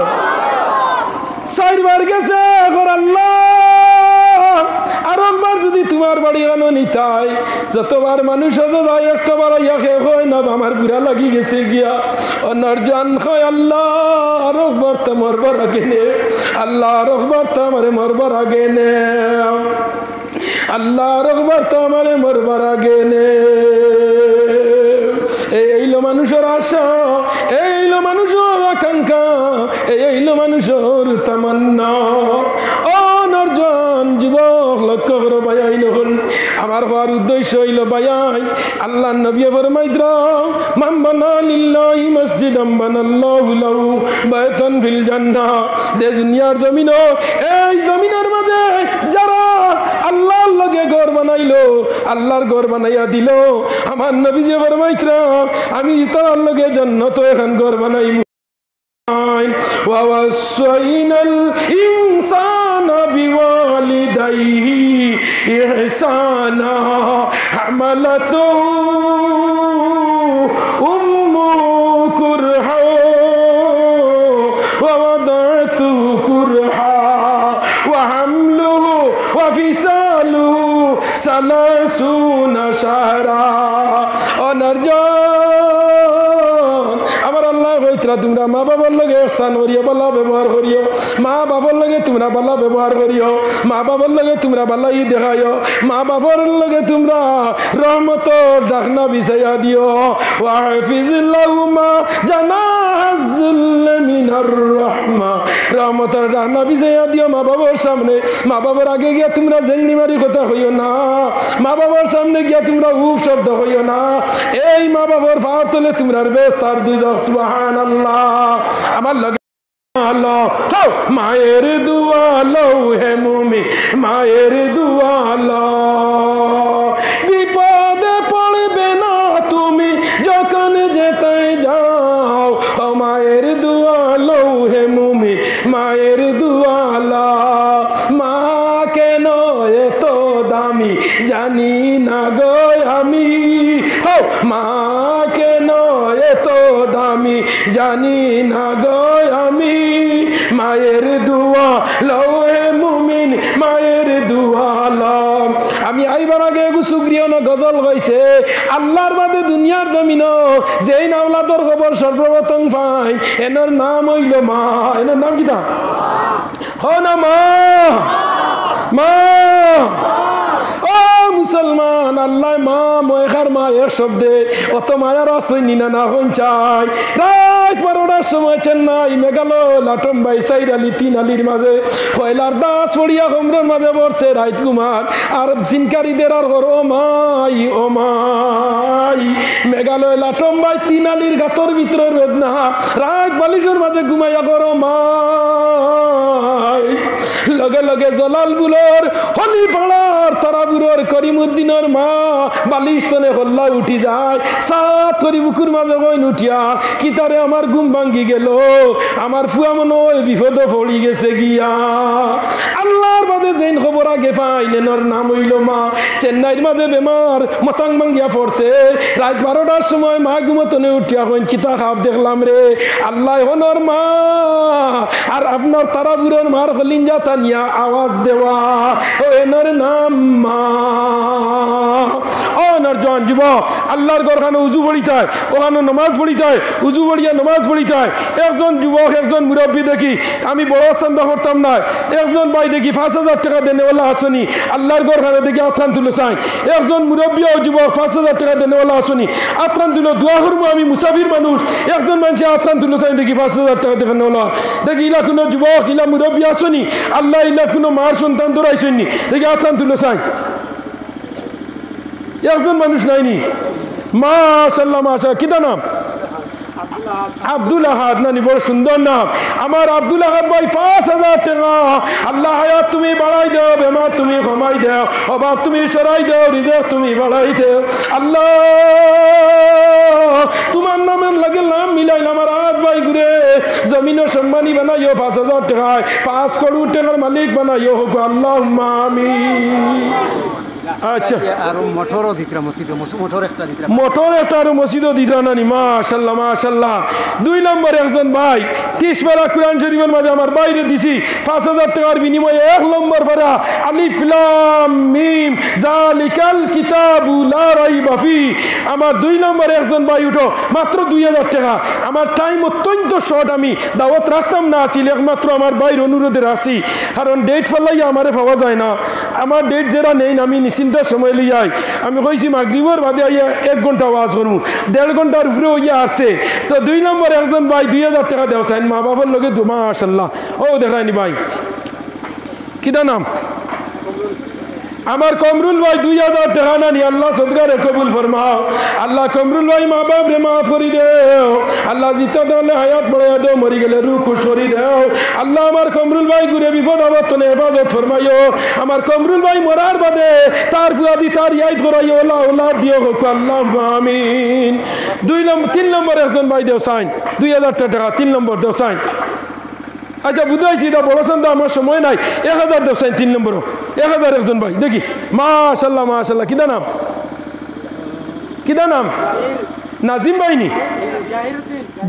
4 বার গেছে আল্লাহ আর একবার যদি তোমার বাড়ি গানো নিতাই, যতবার মানুষ যায় একটা বার ইয়াকে হয় না আমার বুড়া লাগি গেছে গিয়া অনর্জন হয় আল্লাহ আর একবার তো মরবার আগে নে, আল্লাহ আর একবার তো আমারে মরবার আগে নে, আল্লাহ রহবার তো আমারে মরবার আগে নে। এইলো মানুষের আশা, এইলো মানুষের আকাঙ্ক্ষা, এইলো মানুষের তামান্না। ও নরজন যুবক লক্ষ্য করো বায়াই নহল, আমার হওয়ার উদ্দেশ্য হইল বায়াই আল্লাহ নবী ফরমাইদ্রা মান বানা লিল্লাহি মসজিদাম বানাল্লাহু লাহু বাইতান ফিল জান্নাহ। দে দুনিয়ার জমিন, এই জমিনের মাঝে যারা আল্লাহর লগে ঘর বানাইলো, আল্লাহর ঘর বানাইয়া দিল, আমার নবী যে ফরমাইত্রা আমি তার লগে জান্নাত এখন ঘর বানাইমু। ওয়াসাইনাল ইনসানা বিওয়ালিদাইহি ইহসানা হামালাতু উম্মু কুরহা ওয়া ওয়াদাতু কুরহা ওয়া হামলুহু ওয়া ফিসালুহু সালাসুনা শাহরা। অনর্জন আমার আল্লাহ হইতরা তোমরা মা বাবার লগে ihsan করিও, ভালো ব্যবহার করিও, মা বাবার লগে তোমরা ভালো ব্যবহার করিও, মা বাবার লগে তোমরা ভালোই দেখাইও, মা বাবার লগে তোমরা রহমতর ডাকনা বিছাইয়া দিও। ওয়া হাফিজিল্লাহুমা জানাহাজ্জুল মিনার রাহমা, রহমতর ডাকনা বিছাইয়া দিও মা বাবার সামনে। মা বাবার আগে গিয়া তোমরা জেংনি মারি কথা হইও না, মা বাবার সামনে গিয়া তোমরা উফ শব্দ হইও না, এই মা বাবার পাওয়ার তলে তোমরা বেস্তার দুইজক। সুবহানাল্লাহ। আমার লগে আল্লাহ মায়ের দুয়া লও হে মুমিন, মায়ের দুয়া লও, বিপদে পড়বে না তুমি যখন যেতে যাও, মায়ের দুয়া লও হে মুমিন, মায়ের দুয়া লও। মা কেন এত দামি জানি না গো আমি, মা কেন এত দামি জানি না গো আমি, মায়ের দুয়া লও হে মুমিন, মায়ের দুয়া লও। আমি আইবার আগে সুগ্রিয় না গজল গাইছে, আল্লাহর বাদে দুনিয়ার জমিন যেই নাওলাদর খবর সর্বপ্রথম পাই এনার নাম হইল মা। এনার নাম কিটা? হ না মা, মা ও মুসলমান আল্লাহ মা ময়খার মা এক শব্দে অত মায়ার আসই নিনা না হন চাই রাত 12টার সময় চেন্নাই মেঘালয় লাটম বাই সাইড আলী 3 আলির মাঝে কয়লার দাস পড়িয়া হোমরর মাঝে পড়ছে রাত কুমার আর সিনকারীদের আর ও মাই মেঘালয় লাটম বাই 3 আলির গাতর ভিতরে বেদনা রাত বালিশের মাঝে ঘুমাইয়া করো মাই লগে লগে জলালপুরের হলিপাড়ার তারাপুরের করিমউদ্দিনের মা বালিশ তনে হল্লা উঠি যায় সাত করি বুকুর মাঝে কইন উঠিয়া কি তারে আমার ঘুম ভাঙ্গি গেল আমার ফুয়া মনে হয় বিপদ পড়ি গেছে গিয়া আল্লাহর বাদে যেন খবর আগে পাইলেনর নাম হইল মা চেন্নাইয়ের মাঝে বেমার মশাং ভাঙ্গিয়া পড়ছে রাত 12টার সময় মা ঘুমতনে উঠিয়া কইন কিতা খাপ দেখলাম রে আল্লাহ হনর মা আর আপনার তারাপুরের মার হলিঞ্জা তানিয়া আওয়াজ দেওয়া ও এনর নাম মা ও নরজন যুবক আল্লাহর ঘরখানে উজু পড়িতায় ওখানে নমাজ পড়িতায় উজু পড়িয়া নমাজ পড়িতায় একজন যুবক একজন মুরব্বী দেখি আমি বড় চান্দা করতাম না একজন ভাই দেখি 5,000 টাকা দেনেওয়ালা আসনি আল্লাহর ঘরখানে দেখি আত্রান তুলো চাই একজন মুরব্বী ও যুবক 5,000 টাকা দেনেওয়ালা আসনি আত্রান তুলো দোয়া করবো আমি মুসাফির মানুষ একজন মানুষ আত্রান তুলো চাই দেখি 5,000 টাকা দেনেওয়ালা দেখি ইলা কোনো যুবক ইলা মুরব্বী আসনি আল্লাহ ইলা কোনো মার সন্তান ধরাইছনি দেখি আত্রান তুলো চাই একজন মানুষ নাইনি মাশাআল্লাহ মাশাআল্লাহ কিতা নাম আব্দুল আহাদ নানি বড় সুন্দর নাম আমার আব্দুল আহাদ ভাই 5,000 টাকা আল্লাহ হায়াত তুমি বাড়াই দাও বেমার তুমি কমাই দাও অভাব তুমি সরাই দাও রিজক তুমি বাড়াই দাও আল্লাহ তোমার নামের লাগে নাম মিলাই আমার আহাদ ভাই ঘুরে জমিনও সম্মানী বানাইও 5,000 টাকায় 5 কোটি টাকার মালিক বানাইও হোক আল্লাহুম্মা আমিন আচ্ছা আর মোটরও দিতরা মসজিদে মোটর একটা দিতরা মোটর একটা আর মসজিদও দিতরা নানি মাশাআল্লাহ মাশাআল্লাহ 2 নম্বর একজন ভাই 30 পারা কোরআন শরীফের মাঝে আমার বাইরে দিছি 5,000 টাকার বিনিময়ে 1 নম্বর পারা আলিফ লাম মিম জালিকাল কিতাবু লা রাইবা ফি আমার 2 নম্বর একজন ভাই উঠো মাত্র 2,000 টাকা আমার টাইম অত্যন্ত শর্ট আমি দাওয়াত রাখতাম না আসিল একমাত্র আমার ভাইয়ের অনুরোধে আসি কারণ ডেট ফেলাই আমারে পাওয়া যায় না আমার ডেট যারা নেই আমি চিন্তার সময় লিয়াই আমি কইছি মাগরিবের বাদে আইয়া 1 ঘন্টা ওয়াজ করবো 1.5 ঘন্টার উপরে হইয়া আসছে তো 2 নম্বর একজন ভাই 2,000 টাকা দেওয়া চাইন মা বাবার লগে মাশাআল্লাহ ও দেখায়নি ভাই কিটা নাম আমার কমরুল ভাই 2,000 টাকা নানি আল্লাহ সদকারে কবুল ফরমাও আল্লাহ কমরুল ভাই মা বাপ রে মাফ করি দেও আল্লাহ জিতা দলে হায়াত বড়াইয়া দেও মরি গেলে রূহ খুশ করি দেও আল্লাহ আমার কমরুল ভাই ঘুরে বিপদ আপদ তনে হেফাজত ফরমাইও আমার কমরুল ভাই মরার বাদে তার ফুয়াদি তার ইয়াদ করাইও ওলাদ দিও হোক আল্লাহ আমিন 3 নম্বর একজন ভাই দেও সাইন 2,000 টাকা 3 নম্বর দেও সাইন আচ্ছা বুঝাইছি এটা বড় সন্ধ্যা আমার সময় নাই 1,000 দেও সাইন 3 নম্বরও 1,000 একজন ভাই দেখি মাশাআল্লাহ মাশাআল্লাহ কিদা নাম নাজিম ভাই নি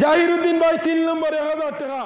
জাহিরুদ্দিন ভাই 3 নম্বর 1,000 টাকা